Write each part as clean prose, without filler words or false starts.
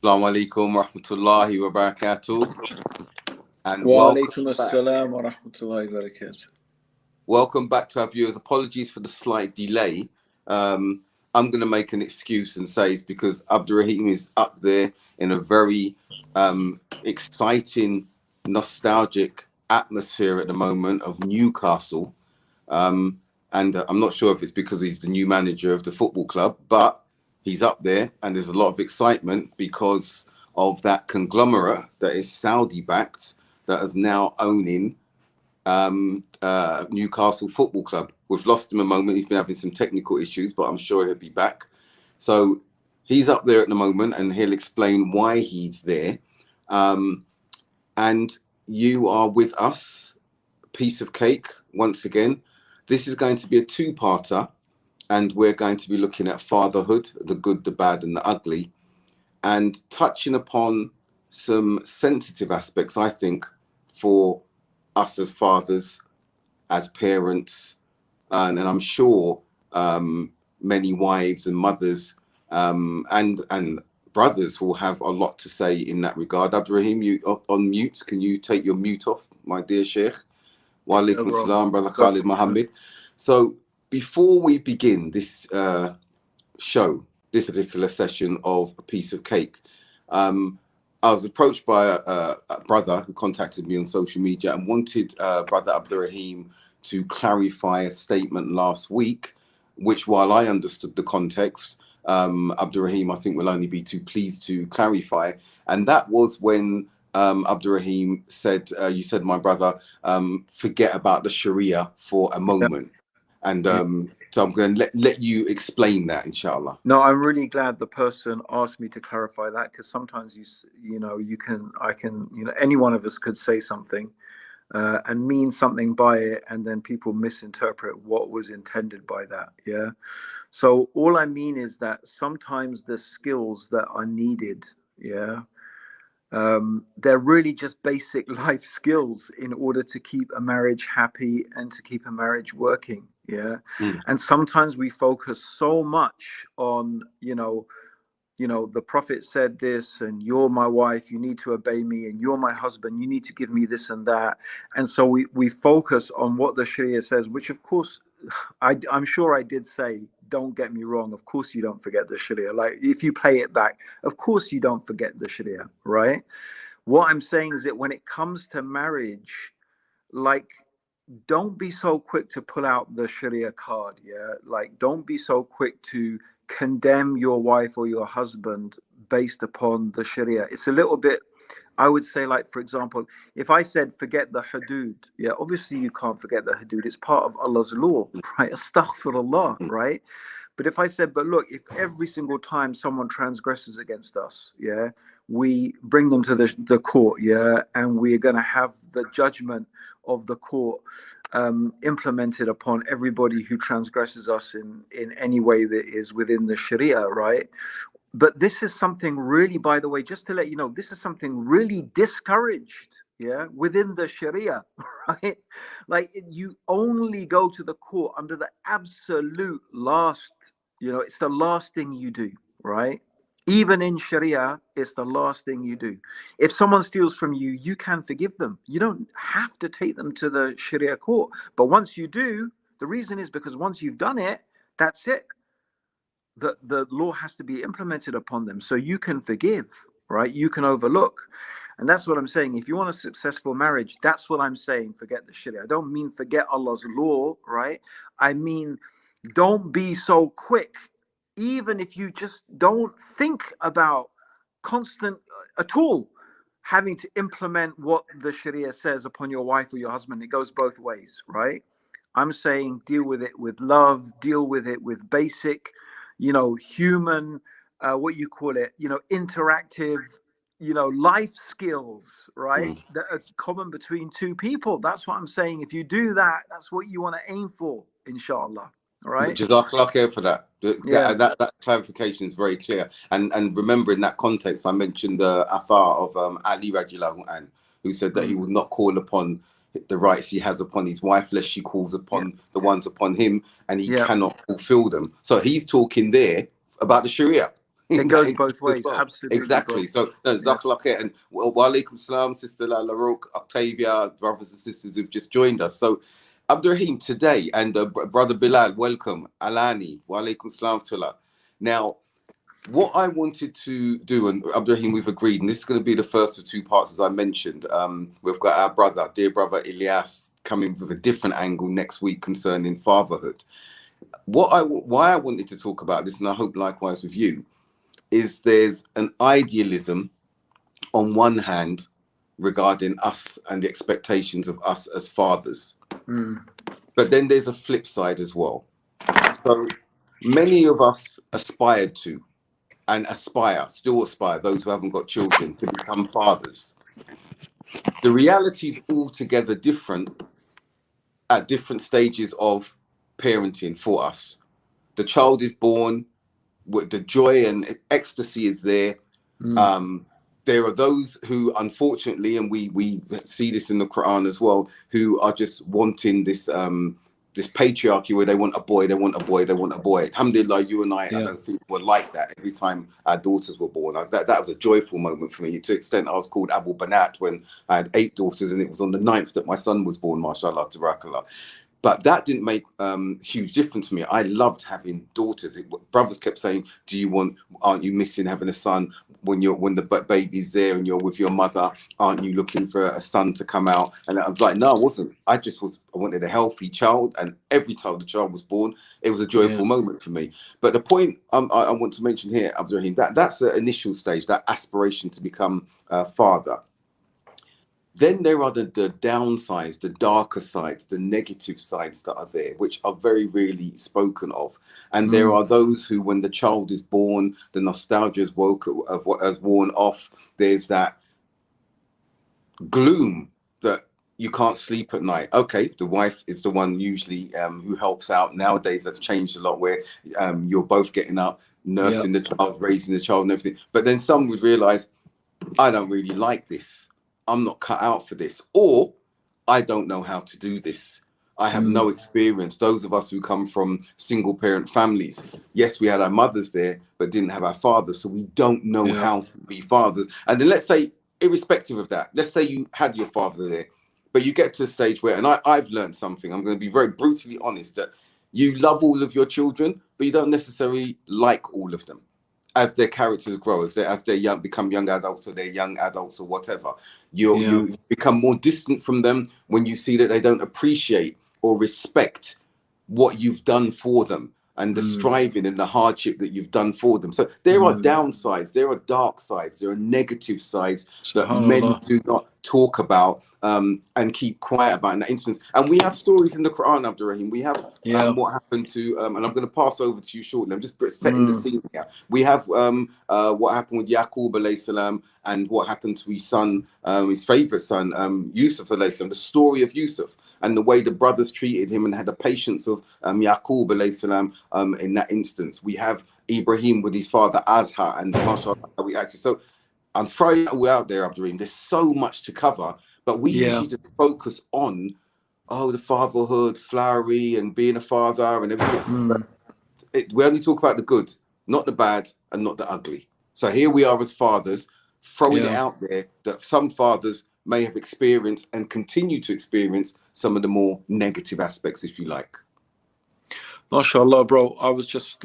Assalamu alaikum wa rahmatullahi wa barakatuh. And Wa alaikum assalam wa rahmatullahi wa barakatuh. Welcome back to our viewers. Apologies for the slight delay. I'm going to make an excuse and say it's because Abdurraheem is up there in a very exciting, nostalgic atmosphere at the moment of Newcastle. And I'm not sure if it's because he's the new manager of the football club, but he's up there and there's a lot of excitement because of that conglomerate that is Saudi backed that is now owning Newcastle Football Club. We've lost him a moment. He's been having some technical issues, but I'm sure he'll be back. So he's up there at the moment and he'll explain why he's there. And you are with us, piece of cake, once again. This is going to be a two-parter. And we're going to be looking at fatherhood, the good, the bad, and the ugly, and touching upon some sensitive aspects, I think, for us as fathers, as parents, and I'm sure many wives and mothers and brothers will have a lot to say in that regard. Abdurraheem, you on mute. Can you take your mute off, my dear Sheikh? Wa alaikum assalam, Brother Khalid Mohammed. So, before we begin this show, this particular session of A Piece of Cake, I was approached by a brother who contacted me on social media and wanted Brother Abdurraheem to clarify a statement last week, which, while I understood the context, Abdurraheem, I think, will only be too pleased to clarify. And that was when Abdurraheem said, you said, my brother, forget about the Sharia for a moment. And so I'm going to let you explain that, inshallah. No, I'm really glad the person asked me to clarify that, because sometimes any one of us could say something and mean something by it, and then people misinterpret what was intended by that. Yeah. So all I mean is that sometimes the skills that are needed, they're really just basic life skills in order to keep a marriage happy and to keep a marriage working. And sometimes we focus so much on, the Prophet said this, and you're my wife, you need to obey me, and you're my husband, you need to give me this and that. And so we focus on what the Sharia says, which of course, I'm sure I did say, don't get me wrong, of course you don't forget the Sharia. Like, if you play it back, of course you don't forget the Sharia, right? What I'm saying is that when it comes to marriage, like, don't be so quick to pull out the Sharia card. Like, don't be so quick to condemn your wife or your husband based upon the Sharia. It's a little bit, I would say, like, for example, if I said forget the hudud, obviously you can't forget the hudud. It's part of Allah's law, right? Astaghfirullah, right? But if I said, but look, if every single time someone transgresses against us, we bring them to the court, and we're going to have the judgment of the court implemented upon everybody who transgresses us in any way that is within the Sharia, right? But this is something really, by the way, just to let you know, this is something really discouraged, within the Sharia, right? Like, you only go to the court under the absolute last, it's the last thing you do, right? Even in Sharia, it's the last thing you do. If someone steals from you, you can forgive them. You don't have to take them to the Sharia court. But once you do, the reason is because once you've done it, that's it. The law has to be implemented upon them. So you can forgive, right? You can overlook. And that's what I'm saying. If you want a successful marriage, that's what I'm saying. Forget the Sharia. I don't mean forget Allah's law, right? I mean, don't be so quick. Even if you just don't think about constant at all having to implement what the Sharia says upon your wife or your husband, it goes both ways, right? I'm saying deal with it with love, deal with it with basic, human, interactive, life skills, right? That are common between two people. That's what I'm saying. If you do that, that's what you want to aim for, inshallah. Right. Jazakallah khair for that. That clarification is very clear. And remember, in that context, I mentioned the athar of liko, who said that he would not call upon the rights he has upon his wife lest she calls upon the ones upon him, and he cannot fulfill them. So he's talking there about the Sharia. It in that goes instance both as ways. well. Absolutely, bro. Exactly. So no, Yeah. ᴜڵīḥ and wa alaikum salam, sister ḻiģᴏᴏᴅ, Octavia, brothers and sisters who've just joined us. So Abdurraheem today and brother Bilal, welcome. Alani, wa alaikum salam tullah. Now, what I wanted to do, and Abdurraheem, we've agreed, and this is going to be the first of two parts, as I mentioned. We've got our brother, dear brother Ilyas, coming with a different angle next week concerning fatherhood. Why I wanted to talk about this, and I hope likewise with you, is there's an idealism on one hand regarding us and the expectations of us as fathers. But then there's a flip side as well. So many of us aspired to, and still aspire, those who haven't got children, to become fathers. The reality is altogether different at different stages of parenting for us. The child is born, with the joy and ecstasy is there. There are those who, unfortunately, and we see this in the Quran as well, who are just wanting this this patriarchy where they want a boy, they want a boy, they want a boy. Alhamdulillah, you and I don't think were like that every time our daughters were born. That was a joyful moment for me, to the extent I was called Abu Banat when I had 8 daughters, and it was on the 9th that my son was born, mashallah, tabarakallah. But that didn't make huge difference to me. I loved having daughters. Brothers kept saying, aren't you missing having a son when the baby's there and you're with your mother? Aren't you looking for a son to come out? And I was like, no, I wasn't. I wanted a healthy child. And every time the child was born, it was a joyful moment for me. But the point I want to mention here, Abdurraheem, that's the initial stage, that aspiration to become a father. Then there are the downsides, the darker sides, the negative sides that are there, which are very rarely spoken of. And there are those who, when the child is born, the nostalgia is worn off. There's that gloom that you can't sleep at night. Okay, the wife is the one usually who helps out. Nowadays, that's changed a lot, where you're both getting up, nursing the child, raising the child and everything. But then some would realize, I don't really like this. I'm not cut out for this, or I don't know how to do this. I have no experience. Those of us who come from single parent families, yes, we had our mothers there, but didn't have our fathers. So we don't know how to be fathers. And then let's say, irrespective of that, let's say you had your father there, but you get to a stage where, and I've learned something, I'm going to be very brutally honest, that you love all of your children, but you don't necessarily like all of them. As their characters grow, as they become young adults, or they're young adults, or whatever, you become more distant from them when you see that they don't appreciate or respect what you've done for them, and the striving and the hardship that you've done for them. So there are downsides, there are dark sides, there are negative sides that many do not talk about and keep quiet about in that instance. And we have stories in the Quran, Abdurraheem. We have what happened to, and I'm going to pass over to you shortly. I'm just setting the scene here. We have what happened with Yaqub alayhi salam, and what happened to his son, his favorite son, Yusuf alayhi salam, the story of Yusuf, and the way the brothers treated him and had the patience of Yaqub alayhi salam in that instance. We have Ibrahim with his father Azhar, and mashallah, we actually, so I'm throwing that all out there, Abdurraheem. There's so much to cover, but we usually just focus on, the fatherhood, flowery, and being a father and everything. But we only talk about the good, not the bad, and not the ugly. So here we are as fathers, throwing it out there that some fathers may have experienced and continue to experience some of the more negative aspects, if you like. MashaAllah, bro. I was just,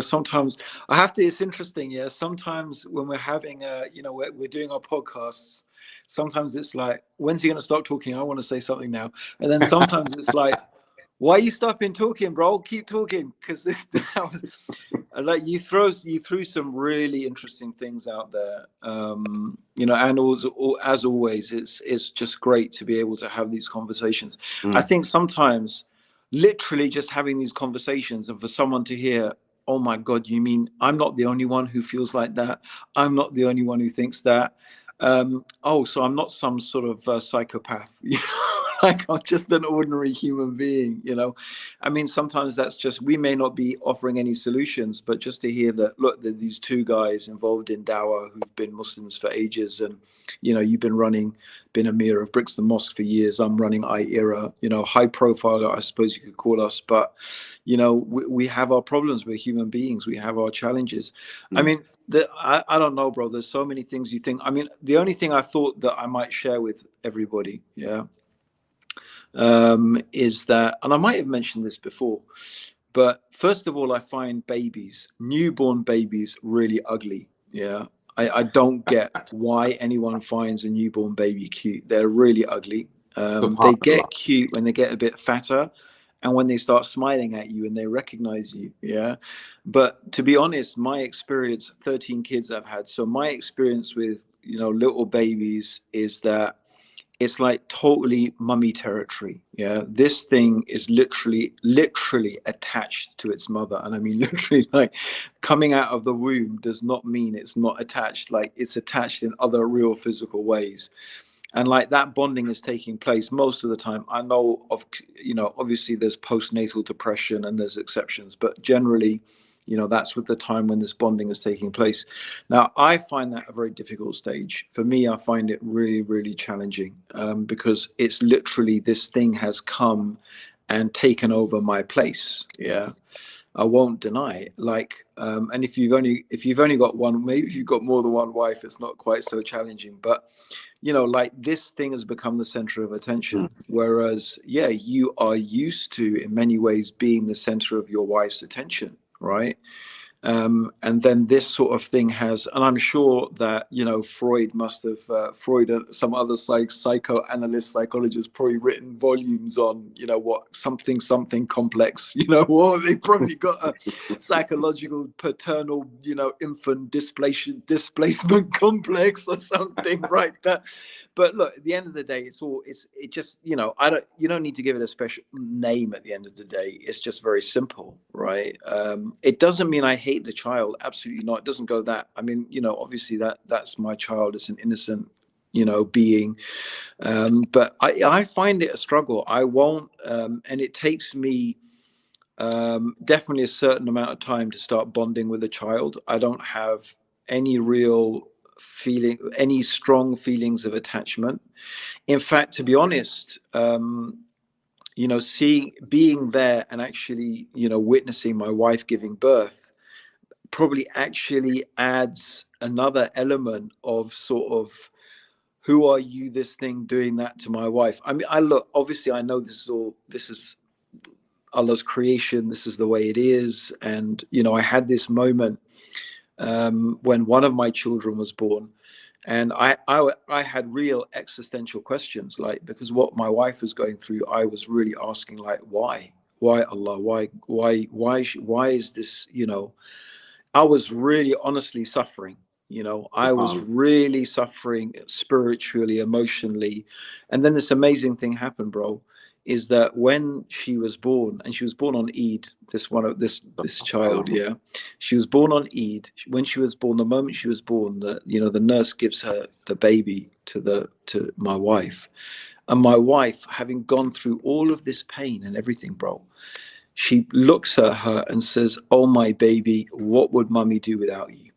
sometimes I have to, it's interesting. Sometimes when we're having, we're doing our podcasts, sometimes it's like, when's he going to stop talking? I want to say something now. And then sometimes it's like, why are you stopping talking, bro? Keep talking. Because like you threw some really interesting things out there. And also, as always, it's just great to be able to have these conversations. I think sometimes, literally just having these conversations, and for someone to hear, oh my God, you mean I'm not the only one who feels like that? I'm not the only one who thinks that. So I'm not some sort of psychopath. like I'm just an ordinary human being, you know. I mean, sometimes that's just, we may not be offering any solutions, but just to hear that, look, that these two guys involved in dawah who've been Muslims for ages, and, you know, you've been Amir of Brixton Mosque for years, I'm running İRA, you know, high profile, I suppose you could call us, but, you know, we have our problems. We're human beings. We have our challenges. I mean, I don't know, bro. There's so many things you think. I mean, the only thing I thought that I might share with everybody, is that, and I might have mentioned this before, but first of all, I find newborn babies, really ugly. Yeah. I don't get why anyone finds a newborn baby cute. They're really ugly. They get cute when they get a bit fatter, and when they start smiling at you and they recognize you. Yeah. But to be honest, my experience, 13 kids I've had. So my experience with, you know, little babies is that it's like totally mummy territory. Yeah. This thing is literally attached to its mother. And I mean, literally, like, coming out of the womb does not mean it's not attached. Like, it's attached in other real physical ways. And like, that bonding is taking place most of the time. I know of, you know, obviously there's postnatal depression and there's exceptions, but generally, you know, that's with the time when this bonding is taking place. Now, I find that a very difficult stage. For me, I find it really, really challenging, because it's literally, this thing has come and taken over my place. Yeah. I won't deny. Like, and if you've only got one, maybe if you've got more than one wife, it's not quite so challenging. But, you know, like, this thing has become the center of attention. Whereas, yeah, you are used to, in many ways, being the center of your wife's attention, right? And then this sort of thing has, and I'm sure that, you know, Freud must have, Freud and some other psychoanalyst, psychologists, probably written volumes on, you know, what something complex, you know, or they probably got a psychological paternal, you know, infant displacement complex or something, right? That, but look, at the end of the day, it just, you know, you don't need to give it a special name. At the end of the day, it's just very simple, right? It doesn't mean I hate the child, absolutely not. It doesn't go that. I mean, you know, obviously that's my child. It's an innocent, you know, being, but I find it a struggle. I won't, and it takes me definitely a certain amount of time to start bonding with a child. I don't have any real any strong feelings of attachment. In fact, to be honest, you know, being there and actually, you know, witnessing my wife giving birth probably actually adds another element of sort of, who are you, this thing doing that to my wife? I mean, obviously I know this is Allah's creation. This is the way it is. And, you know, I had this moment when one of my children was born, and I had real existential questions, like, because what my wife was going through, I was really asking, like, why Allah, why is this, you know? I was really honestly suffering, you know. I was really suffering spiritually, emotionally. And then this amazing thing happened, bro, is that when she was born, and she was born on Eid, this child, yeah, she was born on Eid. When she was born, the moment she was born, the nurse gives her the baby to my wife. And my wife, having gone through all of this pain and everything, bro, she looks at her and says, "Oh, my baby, what would mummy do without you?"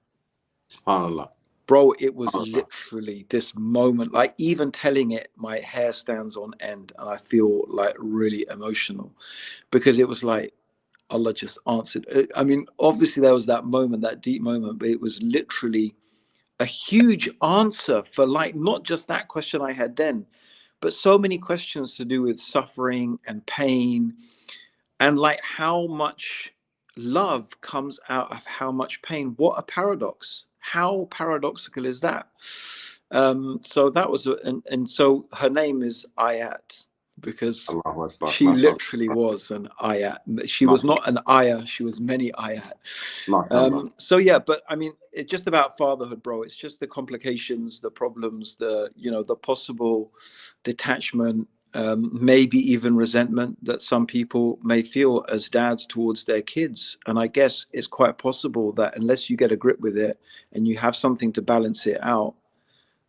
SubhanAllah. Bro, it was literally this moment, like, even telling it, my hair stands on end and I feel like really emotional, because it was like Allah just answered. I mean, obviously there was that moment, that deep moment, but it was literally a huge answer for, like, not just that question I had then, but so many questions to do with suffering and pain. And like, how much love comes out of how much pain. What a paradox. How paradoxical is that? So that was, and so her name is Ayat, because she literally was an ayat. She was not an ayah, she was many ayat. So yeah, but I mean, it's just about fatherhood, bro. It's just the complications, the problems, the, you know, the possible detachment, maybe even resentment that some people may feel as dads towards their kids. And I guess it's quite possible that unless you get a grip with it and you have something to balance it out,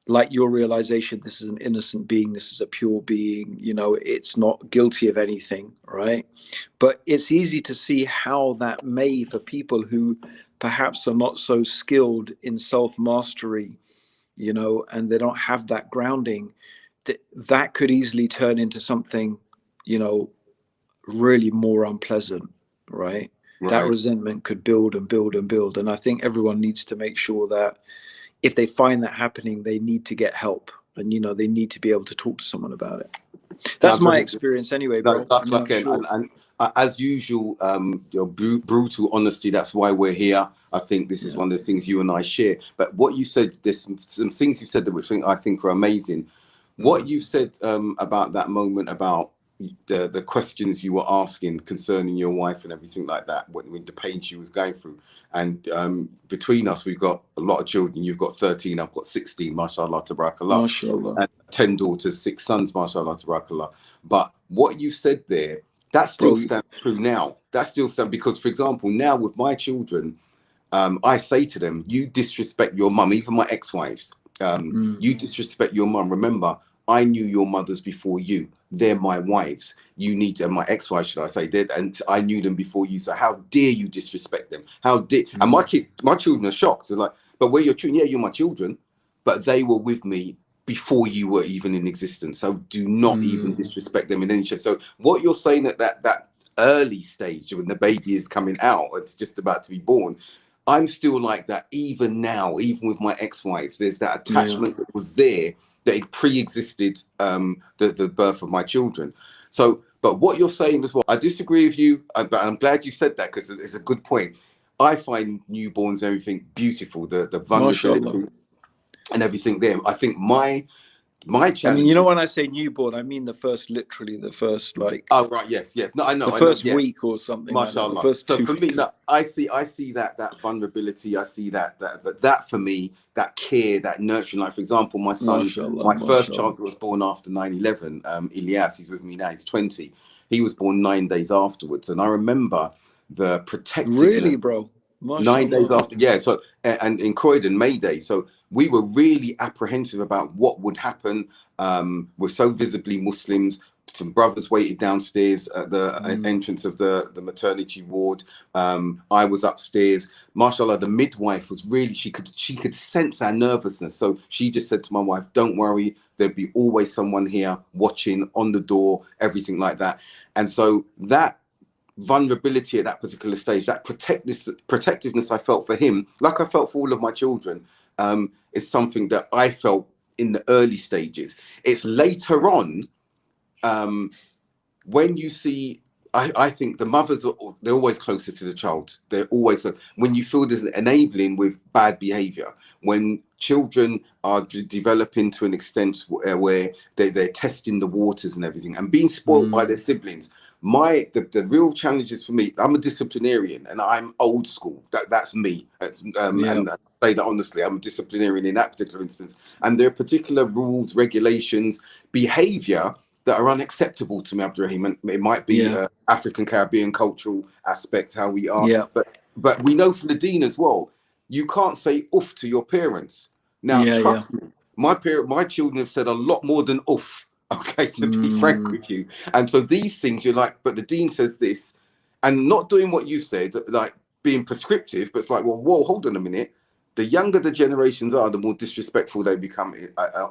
like your realization, this is an innocent being, this is a pure being, you know, it's not guilty of anything, right? But it's easy to see how that may, for people who perhaps are not so skilled in self-mastery, you know, and they don't have that grounding, that could easily turn into something, you know, really more unpleasant, right? That Right. resentment could build and build and build. And I think everyone needs to make sure that if they find that happening, they need to get help, and, you know, they need to be able to talk to someone about it. That's my experience anyway, No, bro. I stuff mean, like I'm sure. and as usual, your brutal honesty. That's why we're here. I think this is one of the things you and I share. But what you said, there's some things you said that I think are amazing. What you said about that moment, about the questions you were asking concerning your wife and everything like that, when the pain she was going through. And between us, we've got a lot of children. You've got 13, I've got 16, mashallah, tabarakallah. Mashallah. And 10 daughters, 6 sons, mashallah, tabarakallah. But what you said there, that still Bro, stands true now. That still stands, because, for example, now with my children, I say to them, you disrespect your mum, even my ex-wives. You disrespect your mum. Remember, I knew your mothers before you. They're my wives. You need to, my ex-wives, should I say, and I knew them before you. So how dare you disrespect them? How dare? And my children are shocked. They're like, but we're your children. Yeah, you're my children, but they were with me before you were even in existence. So do not even disrespect them in any way. So what you're saying at that early stage, when the baby is coming out, it's just about to be born, I'm still like that even now, even with my ex-wives. There's that attachment that was there, that it pre-existed the birth of my children. So, but what you're saying as well, I disagree with you, but I'm glad you said that, because it's a good point. I find newborns and everything beautiful, the vulnerability mashallah. and everything there. I think my challenge. I mean, you know, when I say newborn, I mean the first, literally the first, like, Oh right, yes. No, I know, the first yeah. week or something like that. The Mashallah. first So 2 for me, weeks. no, I see that vulnerability. I see that for me, that care, that nurturing. Like, for example, my son, Mashallah, my first mashallah. child was born after 9/11. Ilyas, he's with me now. He's 20. He was born 9 days afterwards, and I remember the Really, protectiveness. bro? 9 days Mashallah. after, yeah. So, and in Croydon, May Day. So we were really apprehensive about what would happen. We're so visibly Muslims. Some brothers waited downstairs at the entrance of the maternity ward. I was upstairs. Mashallah, the midwife was really, she could sense our nervousness. So she just said to my wife, "Don't worry, there'll be always someone here watching on the door," everything like that. And so that vulnerability at that particular stage, that protectiveness I felt for him, like I felt for all of my children, is something that I felt in the early stages. It's later on, when you see, I think the mothers they're always closer to the child. They're always, when you feel there's an enabling with bad behavior, when children are developing to an extent where they're testing the waters and everything and being spoiled by their siblings. The real challenges for me, I'm a disciplinarian and I'm old school. That's me. And I say that honestly, I'm a disciplinarian in that particular instance. And there are particular rules, regulations, behavior that are unacceptable to me, Abdurraheem. And it might be African Caribbean cultural aspect, how we are. But we know from the Deen as well, you can't say oof to your parents. Now, trust me, my children have said a lot more than oof. Okay, to be frank with you. And so these things, you're like, but the Dean says this, and not doing what you said, like being prescriptive, but it's like, well, whoa, hold on a minute. The younger the generations are, the more disrespectful they become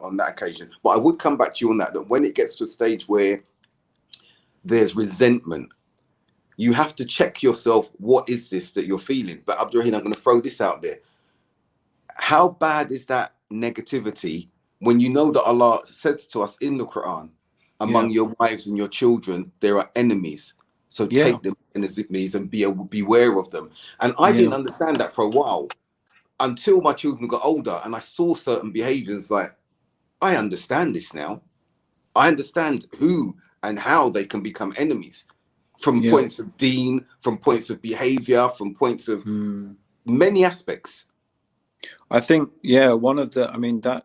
on that occasion. But I would come back to you on that when it gets to a stage where there's resentment, you have to check yourself. What is this that you're feeling? But Abdurrahim, I'm going to throw this out there. How bad is that negativity when you know that Allah says to us in the Quran, among your wives and your children, there are enemies. So take them as enemies and beware of them. And I didn't understand that for a while until my children got older and I saw certain behaviors. Like, I understand this now. I understand who and how they can become enemies from points of Deen, from points of behavior, from points of many aspects. I think, one of the, I mean, that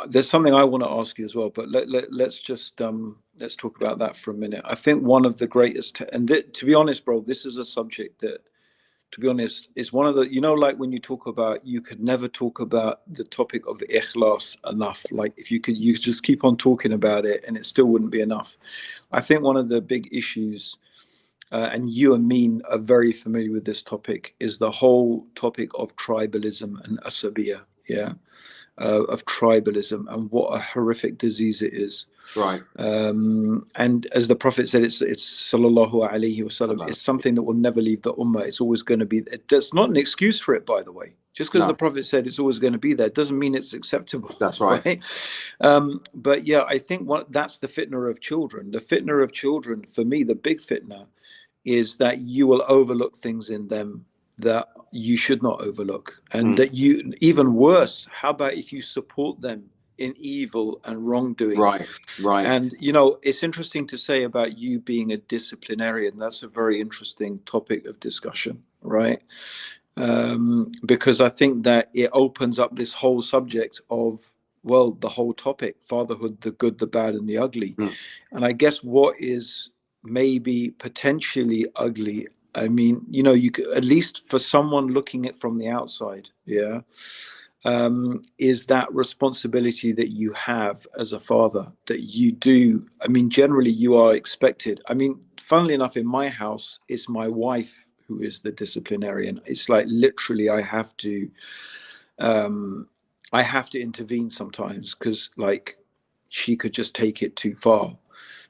there's something I want to ask you as well, but let's just let's talk about that for a minute. I think one of the greatest, and to be honest, bro, this is a subject that to be honest, is one of the, like when you talk about, you could never talk about the topic of the ikhlas enough. Like if you could just keep on talking about it and it still wouldn't be enough. I think one of the big issues, and you and me are very familiar with this topic, is the whole topic of tribalism and asabiyah, of tribalism, and what a horrific disease it is. Right. And as the Prophet said, it's sallallahu alaihi wasallam, it's something that will never leave the ummah. It's always going to be. That's not an excuse for it, by the way. Just because the Prophet said it's always going to be there doesn't mean it's acceptable. That's right. But yeah, I think that's the fitna of children. The fitna of children, for me, the big fitna, is that you will overlook things in them that you should not overlook, and that you, even worse, how about if you support them in evil and wrongdoing? Right. And it's interesting to say about you being a disciplinarian. That's a very interesting topic of discussion, right? Because I think that it opens up this whole subject of, well, the whole topic, fatherhood, the good, the bad, and the ugly. And I guess what is maybe potentially ugly, I mean, you could, at least for someone looking at from the outside, is that responsibility that you have as a father, that you do. I mean, generally you are expected. I mean, funnily enough, in my house, it's my wife who is the disciplinarian. It's like literally I have to intervene sometimes, because like she could just take it too far.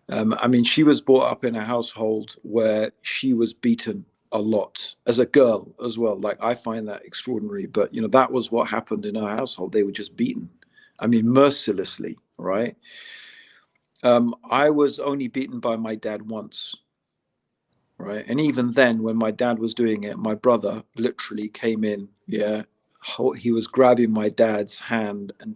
I mean, she was brought up in a household where she was beaten a lot as a girl as well. Like, I find that extraordinary, but that was what happened in our household. They were just beaten. I mean, mercilessly, right? I was only beaten by my dad once, right? And even then, when my dad was doing it, my brother literally came in. He was grabbing my dad's hand and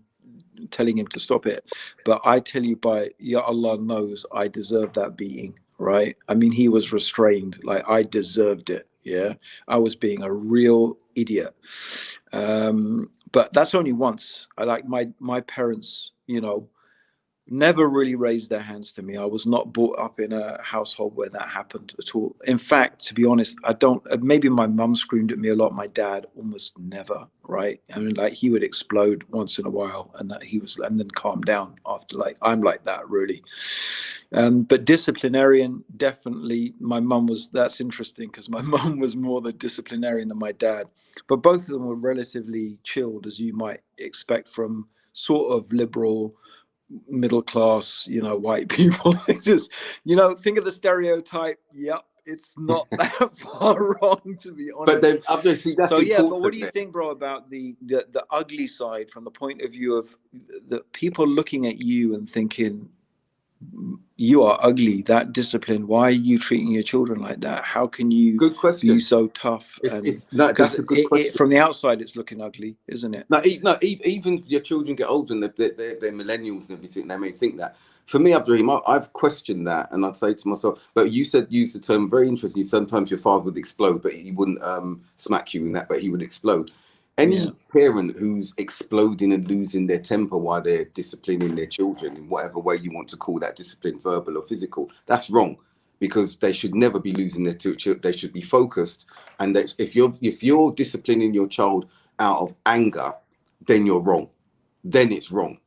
telling him to stop it. But I tell you, by Ya Allah knows, I deserved that beating, right? I mean, he was restrained. Like, I deserved it. I was being a real idiot. But that's only once. I like my parents, never really raised their hands to me. I was not brought up in a household where that happened at all. In fact, to be honest, maybe my mum screamed at me a lot. My dad almost never, right? I mean, like, he would explode once in a while, and then calm down after. Like, I'm like that, really. But disciplinarian, definitely. My mum was. That's interesting, because my mum was more the disciplinarian than my dad. But both of them were relatively chilled, as you might expect from sort of liberal, middle class, white people. Just, think of the stereotype. Yep, it's not that far wrong, to be honest. But then obviously that's so important. But what do you think, bro, about the ugly side, from the point of view of the people looking at you and thinking, you are ugly, that discipline, why are you treating your children like that? How can you Good question. be so tough? That's a good question. From the outside, it's looking ugly, isn't it? No, even if your children get older and they're millennials and everything, they may think that. For me, Abdurraheem, I've questioned that, and I'd say to myself, but you use the term very interesting. Sometimes your father would explode, but he wouldn't smack you in that, but he would explode. Any parent who's exploding and losing their temper while they're disciplining their children in whatever way you want to call that discipline, verbal or physical, that's wrong, because they should never be losing their children. They should be focused, and that if you're disciplining your child out of anger, then you're wrong. Then it's wrong.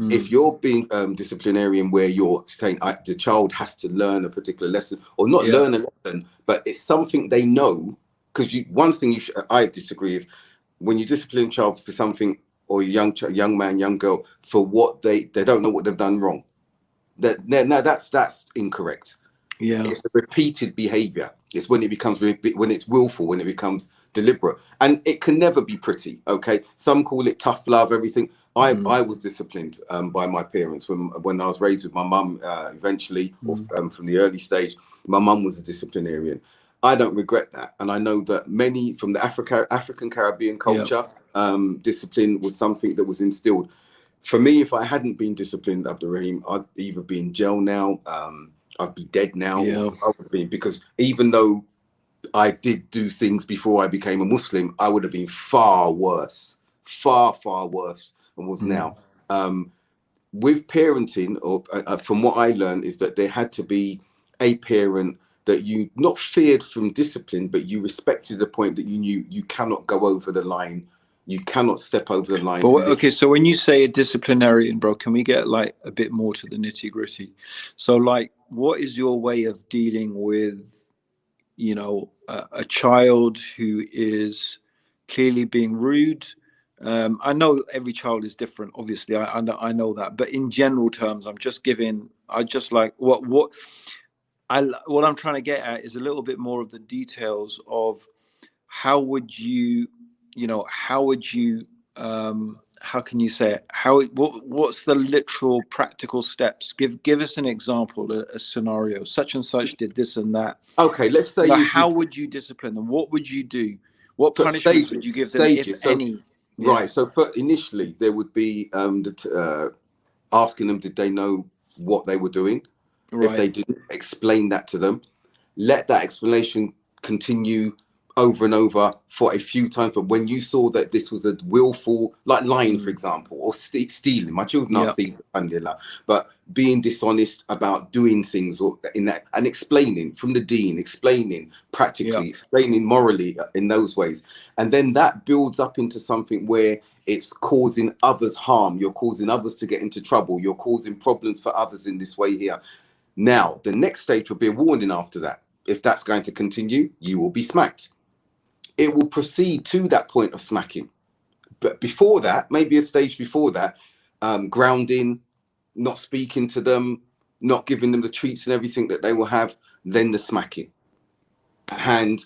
If you're being disciplinarian where you're saying the child has to learn a particular lesson, or not learn a lesson, but it's something they know, because one thing I disagree with, when you discipline a child for something, or young man, young girl, for what they don't know what they've done wrong, that's incorrect. It's a repeated behavior. It's when it becomes when it's willful, when it becomes deliberate, and it can never be pretty. Okay, some call it tough love, everything. I was disciplined by my parents when I was raised with my mum. Eventually, or from the early stage, my mum was a disciplinarian. I don't regret that, and I know that many from the African Caribbean culture, discipline was something that was instilled. For me, if I hadn't been disciplined, Abdurraheem, I'd either be in jail now. I'd be dead now. I would be, because even though I did do things before I became a Muslim, I would have been far worse than was now. With parenting, or from what I learned, is that there had to be a parent that you not feared from discipline, but you respected the point that you knew you cannot go over the line. You cannot step over the line. But okay, so when you say a disciplinarian, bro, can we get like a bit more to the nitty gritty? So like, what is your way of dealing with, you know, a child who is clearly being rude? I know every child is different, obviously. I know that, but in general terms, what I'm trying to get at is a little bit more of the details of how would you, how can you say it? What's the literal practical steps? Give us an example, a scenario. Such and such did this and that. Okay, let's say how would you discipline them? What would you do? What punishments would you give them, if any? Right. So initially, there would be asking them, did they know what they were doing? Right. If they didn't, explain that to them. Let that explanation continue over and over for a few times. But when you saw that this was a willful, like lying, for example, or stealing, my children are thieves, but being dishonest about doing things, or in that, and explaining from the dean, explaining practically, explaining morally in those ways. And then that builds up into something where it's causing others harm. You're causing others to get into trouble. You're causing problems for others in this way here. Now, the next stage will be a warning after that. If that's going to continue, you will be smacked. It will proceed to that point of smacking. But before that, maybe a stage before that, grounding, not speaking to them, not giving them the treats and everything that they will have, then the smacking. And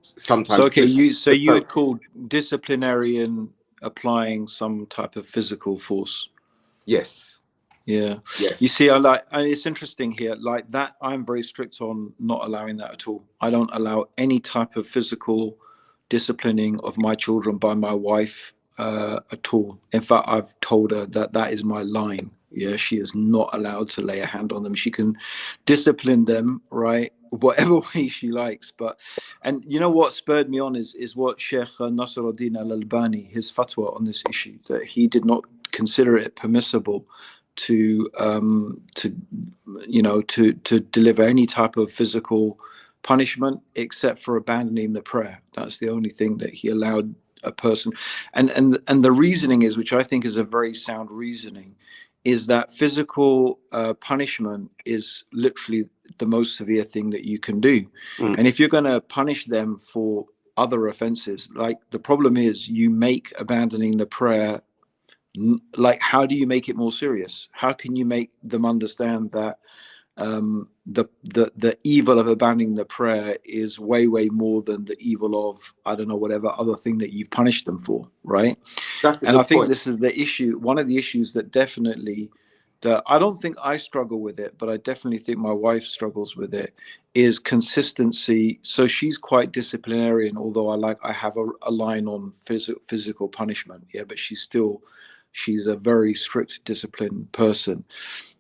sometimes... So, okay, you would call disciplinarian applying some type of physical force? Yes. Yeah. Yes. You see, it's interesting here, like that, I'm very strict on not allowing that at all. I don't allow any type of physical disciplining of my children by my wife at all. In fact, I've told her that is my line. Yeah, she is not allowed to lay a hand on them. She can discipline them, right, whatever way she likes. But, and you know what spurred me on is what Sheikh Nasruddin al-Albani, his fatwa on this issue, that he did not consider it permissible to deliver any type of physical punishment except for abandoning the prayer. That's the only thing that he allowed a person. And the reasoning is, which I think is a very sound reasoning, is that physical punishment is literally the most severe thing that you can do. And if you're going to punish them for other offenses, like, the problem is you make abandoning the prayer, like, how do you make it more serious? How can you make them understand that the evil of abandoning the prayer is way more than the evil of, I don't know, whatever other thing that you've punished them for, right? And I think this is the issue, one of the issues that definitely, that I don't think I struggle with it, but I definitely think my wife struggles with it, is consistency. So she's quite disciplinarian, although I have a line on physical punishment, but she's a very strict disciplined person.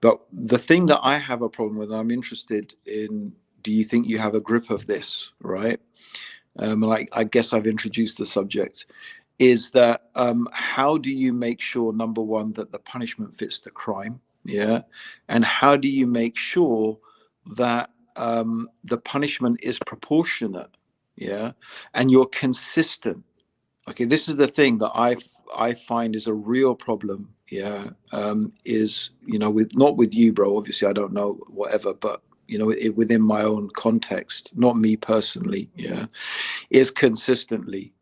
But the thing that I have a problem with, I'm interested in, do you think you have a grip of this, right? I guess I've introduced the subject, is that how do you make sure, number one, that the punishment fits the crime? And how do you make sure that the punishment is proportionate? And you're consistent. Okay, this is the thing that I find is a real problem. Is, not with you, bro. Obviously, I don't know whatever, but within my own context, not me personally. Is consistency.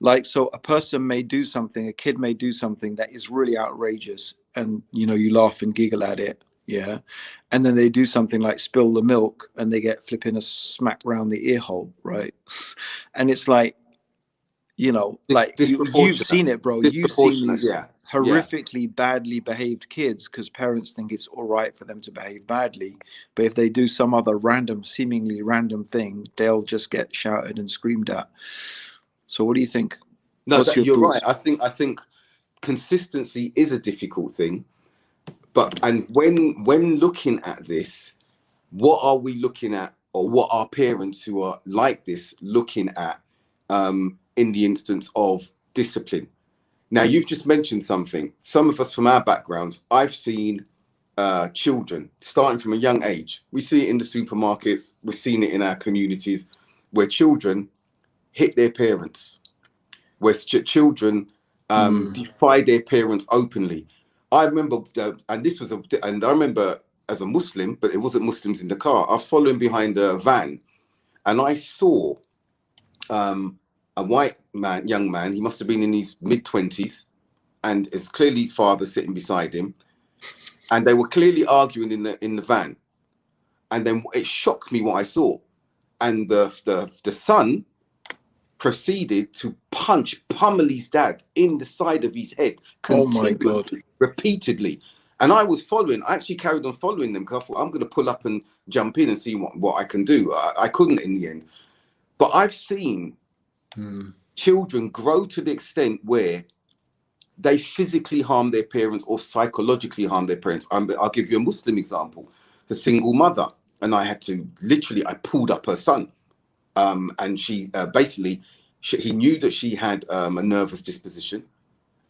Like, so a person may do something, a kid may do something that is really outrageous, and you laugh and giggle at it. And then they do something like spill the milk, and they get flipping a smack round the ear hole, right? And it's like, like you've seen it, bro. You've seen these horrifically badly behaved kids, because parents think it's all right for them to behave badly, but if they do some other seemingly random thing, they'll just get shouted and screamed at. So what do you think? No, you're right. I think consistency is a difficult thing, and when looking at this, what are we looking at, or what are parents who are like this looking at in the instance of discipline? Now, you've just mentioned something. Some of us from our backgrounds, I've seen children, starting from a young age. We see it in the supermarkets. We're seeing it in our communities where children hit their parents, where children defy their parents openly. I remember, and I remember as a Muslim, but it wasn't Muslims in the car. I was following behind a van, and I saw a white man, young man. He must have been in his mid-20s, and it's clearly his father sitting beside him, and they were clearly arguing in the van. And then it shocked me what I saw, and the son proceeded to pummel his dad in the side of his head continuously, repeatedly. And I was following. I actually carried on following them because I thought I'm going to pull up and jump in and see what I can do. I couldn't in the end. But I've seen children grow to the extent where they physically harm their parents or psychologically harm their parents. I'll give you a Muslim example. The single mother, and I had to I pulled up her son. And she basically, he knew that she had a nervous disposition,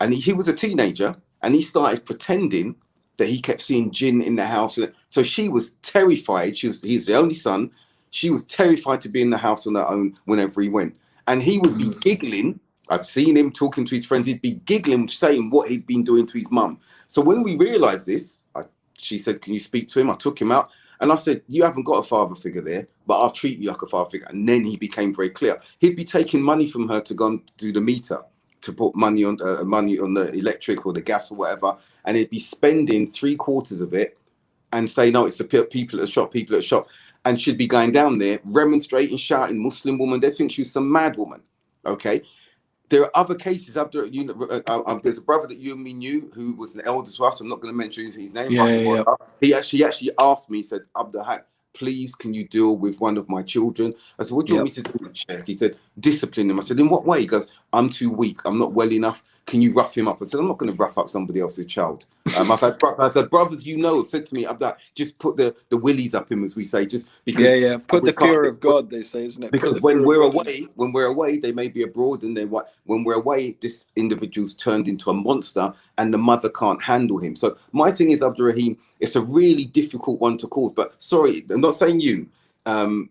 and he was a teenager, and he started pretending that he kept seeing jinn in the house. So she was terrified. He's the only son. She was terrified to be in the house on her own whenever he went. And he would be giggling. I've seen him talking to his friends. He'd be giggling, saying what he'd been doing to his mum. So when we realized this, she said, "Can you speak to him?" I took him out. And I said, "You haven't got a father figure there, but I'll treat you like a father figure." And then he became very clear. He'd be taking money from her to go and do the meter, to put money on the electric or the gas or whatever. And he'd be spending 3/4 of it and say, "No, it's the people at the shop, And she'd be going down there, remonstrating, shouting, "Muslim woman." They think she was some mad woman. Okay. There are other cases. There's a brother that you and me knew who was an elder to us. I'm not going to mention his name. Yeah. He actually asked me, he said, "Abdul Haqq, please, can you deal with one of my children?" I said, "What do you want me to do, Sheikh?" He said, "Discipline him." I said, "In what way?" He goes, "I'm too weak. I'm not well enough. Can you rough him up?" I said, "I'm not going to rough up somebody else's child." I've had brothers, have said to me, "Abdul, just put the willies up him," as we say, just because. Yeah. Put the fear of God, they say, isn't it? Because when we're away, they may be abroad, and when we're away, this individual's turned into a monster, and the mother can't handle him. So my thing is, Abdurraheem, it's a really difficult one to cause. But sorry, I'm not saying you. I'm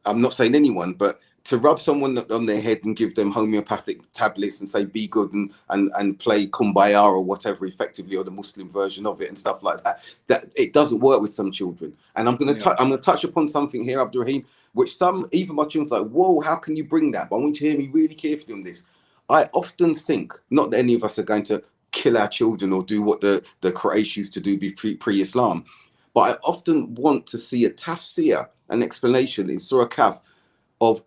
not saying anyone, but to rub someone on their head and give them homeopathic tablets and say be good and play kumbaya or whatever, effectively, or the Muslim version of it and stuff like that it doesn't work with some children. And I'm going to touch upon something here, Abdurraheem, which even my children are like, "Whoa, how can you bring that?" But I want you to hear me really carefully on this. I often think, not that any of us are going to kill our children or do what the Quraysh used to do pre-Islam, but I often want to see a tafsir, an explanation in Surah Kaf of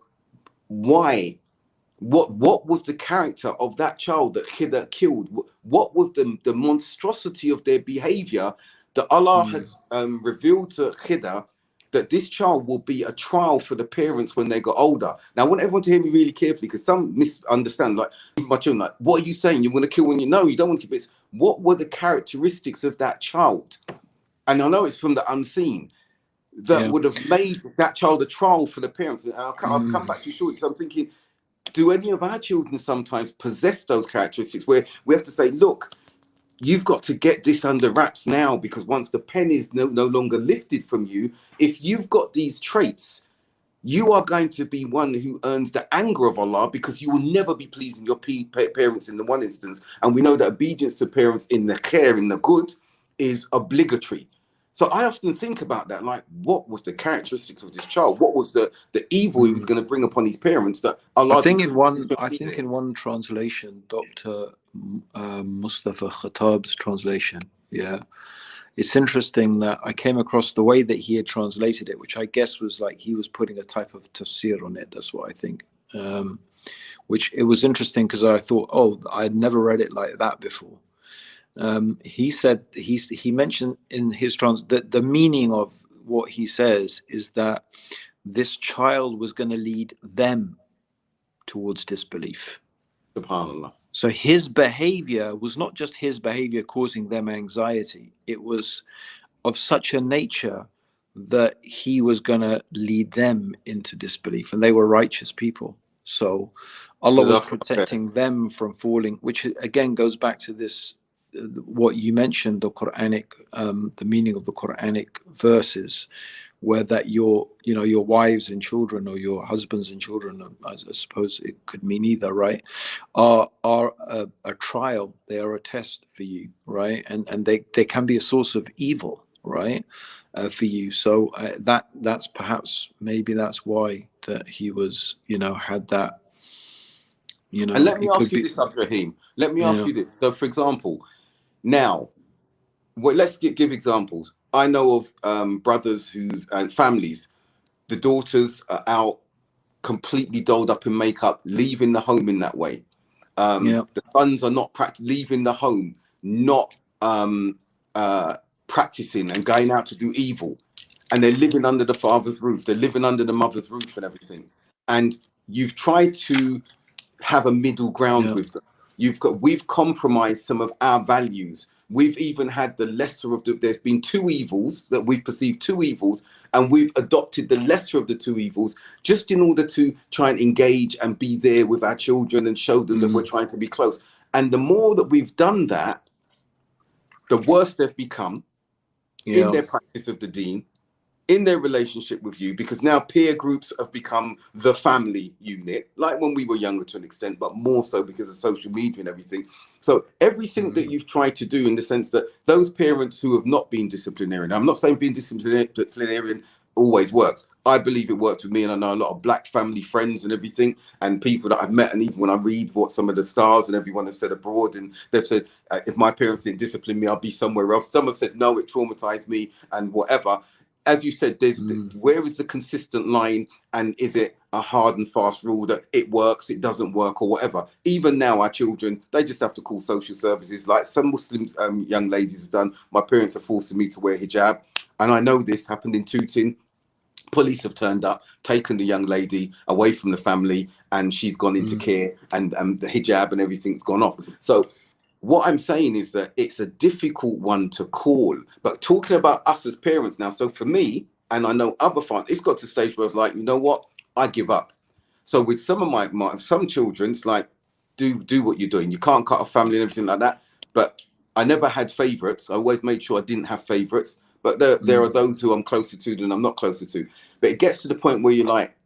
why, what was the character of that child that Khidr killed? What was the monstrosity of their behavior that Allah had revealed to Khidr, that this child will be a trial for the parents when they got older. Now, I want everyone to hear me really carefully, because some misunderstand, like, even my children, like, "What are you saying? You want to kill when you know you don't want to kill?" It's what were the characteristics of that child? And I know it's from the unseen that would have made that child a trial for the parents. And I'll come back to you shortly, because I'm thinking, do any of our children sometimes possess those characteristics where we have to say, "Look, you've got to get this under wraps now, because once the pen is no longer lifted from you, if you've got these traits, you are going to be one who earns the anger of Allah, because you will never be pleasing your parents in the one instance." And we know that obedience to parents in the khair, in the good, is obligatory. So I often think about that, like, what was the characteristics of this child? What was the evil he was going to bring upon his parents that Allah? I think in one translation, Dr. Mustafa Khattab's translation, it's interesting that I came across the way that he had translated it, which I guess was like he was putting a type of tafsir on it. That's what I think. Which it was interesting, because I thought, oh, I'd never read it like that before. He said he mentioned in his that the meaning of what he says is that this child was going to lead them towards disbelief. SubhanAllah. So his behavior was not just his behavior causing them anxiety. It was of such a nature that he was going to lead them into disbelief, and they were righteous people. So Allah was protecting them from falling, which again goes back to this what you mentioned, the Quranic, the meaning of the Quranic verses, where that your wives and children, or your husbands and children, I suppose it could mean either, right, are a trial. They are a test for you, right, and they can be a source of evil, right, for you. So that's perhaps, maybe that's why that he was, had that, And let me it ask could you be. this, Abdurraheem. Let me ask Yeah. you this. So, for example, now, well, let's give examples. I know of brothers and families. The daughters are out completely dolled up in makeup, leaving the home in that way. Yeah. The sons are not leaving the home, not practicing and going out to do evil. And they're living under the father's roof. They're living under the mother's roof and everything. And you've tried to have a middle ground Yeah. with them. We've compromised some of our values. We've even had the lesser of there's been two evils that we've perceived, two evils, and we've adopted the lesser of the two evils just in order to try and engage and be there with our children and show them that we're trying to be close. And the more that we've done that, the worse they've become in Yeah. their practice of the deen, in their relationship with you, because now peer groups have become the family unit, like when we were younger to an extent, but more so because of social media and everything. So everything that you've tried to do, in the sense that those parents who have not been disciplinarian, I'm not saying being disciplinarian always works. I believe it worked with me, and I know a lot of black family friends and everything, and people that I've met, and even when I read what some of the stars and everyone have said abroad, and they've said, if my parents didn't discipline me, I'll be somewhere else. Some have said, no, it traumatized me and whatever. As you said, where is the consistent line, and is it a hard and fast rule that it works, it doesn't work, or whatever? Even now, our children, they just have to call social services, like some Muslims, young ladies have done. My parents are forcing me to wear hijab, and I know this happened in Tooting. Police have turned up, taken the young lady away from the family, and she's gone into care, and the hijab and everything's gone off. So what I'm saying is that it's a difficult one to call, but talking about us as parents now. So for me, and I know other fathers, it's got to a stage where it's like, you know what, I give up. So with some of some children, it's like, do what you're doing. You can't cut off family and everything like that. But I never had favorites. I always made sure I didn't have favorites. But there are those who I'm closer to than I'm not closer to. But it gets to the point where you're like,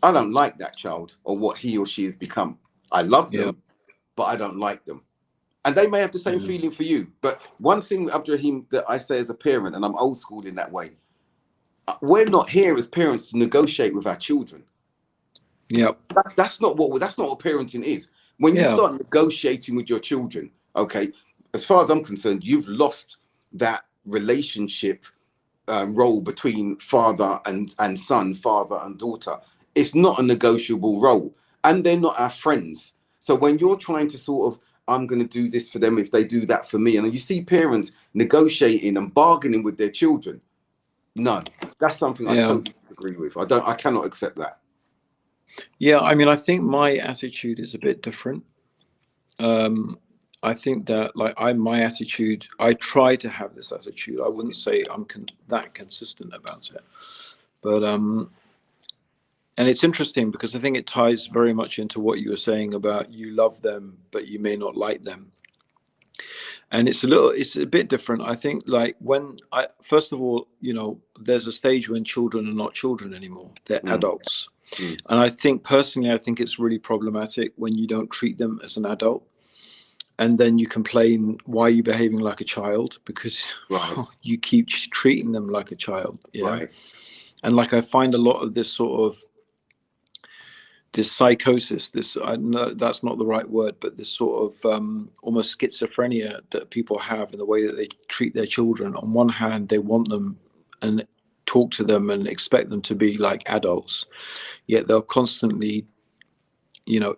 I don't like that child or what he or she has become. I love them, but I don't like them. And they may have the same feeling for you. But one thing, Abdurraheem, that I say as a parent, and I'm old school in that way, we're not here as parents to negotiate with our children. Yeah. That's not what parenting is. When you start negotiating with your children, okay, as far as I'm concerned, you've lost that relationship role between father and son, father and daughter. It's not a negotiable role, and they're not our friends. So when you're trying to sort of, I'm going to do this for them if they do that for me, and you see parents negotiating and bargaining with their children, no, that's something I totally disagree with. I cannot accept that. Yeah, I mean, I think my attitude is a bit different. I think that, like, my attitude, I try to have this attitude. I wouldn't say I'm that consistent about it, but and it's interesting because I think it ties very much into what you were saying about you love them, but you may not like them. And it's a bit different. I think, like, first of all, there's a stage when children are not children anymore. They're adults. And I think personally, I think it's really problematic when you don't treat them as an adult. And then you complain, why are you behaving like a child? Because you keep treating them like a child. Yeah. Right. And like, I find a lot of this sort of this psychosis, I know that's not the right word, but this sort of almost schizophrenia that people have in the way that they treat their children. On one hand, they want them and talk to them and expect them to be like adults, yet they'll constantly,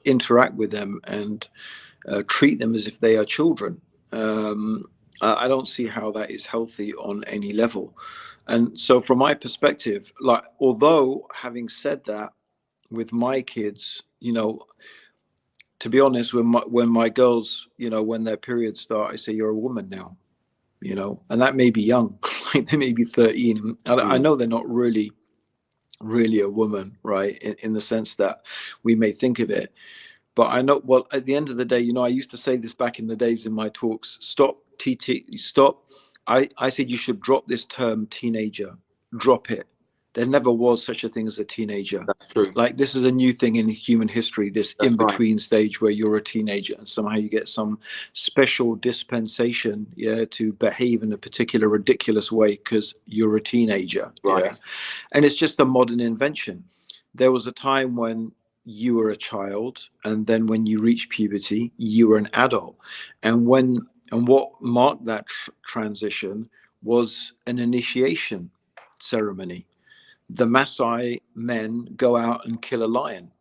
interact with them and treat them as if they are children. I don't see how that is healthy on any level. And so from my perspective, like, although having said that, with my kids, to be honest, when my girls, when their periods start, I say, you're a woman now, and that may be young, like they may be 13. I know they're not really a woman, right, in the sense that we may think of it. But I know, well, at the end of the day, you know, I used to say this back in the days in my talks, stop stop. I said you should drop this term teenager, drop it. There never was such a thing as a teenager. That's true. Like, this is a new thing in human history, this That's in-between right. stage where you're a teenager and somehow you get some special dispensation, yeah, to behave in a particular ridiculous way because you're a teenager. Right. Yeah. And it's just a modern invention. There was a time when you were a child, and then when you reach puberty, you were an adult. And what marked that transition was an initiation ceremony. The Maasai men go out and kill a lion,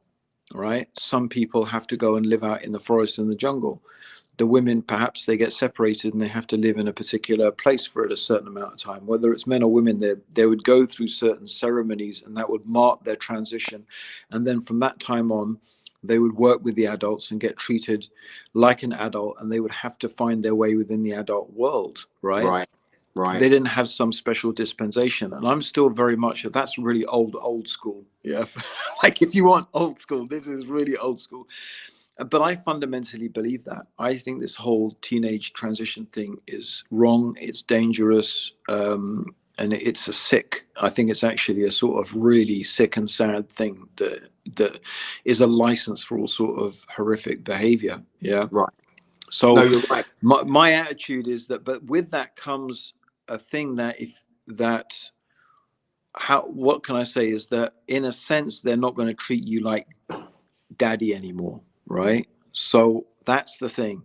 right? Some people have to go and live out in the forest and the jungle. The women, perhaps they get separated and they have to live in a particular place for a certain amount of time. Whether it's men or women, they would go through certain ceremonies, and that would mark their transition. And then from that time on, they would work with the adults and get treated like an adult, and they would have to find their way within the adult world, right? Right. Right. They didn't have some special dispensation. And I'm still very much, that's really old school. Yeah. Like, if you want old school, this is really old school. But I fundamentally believe that. I think this whole teenage transition thing is wrong. It's dangerous. And it's I think it's actually a sort of really sick and sad thing that is a license for all sort of horrific behavior. Yeah. Right. So no, you're right. My attitude is that, but with that comes a thing what can I say is that, in a sense, they're not going to treat you like daddy anymore. Right. So that's the thing.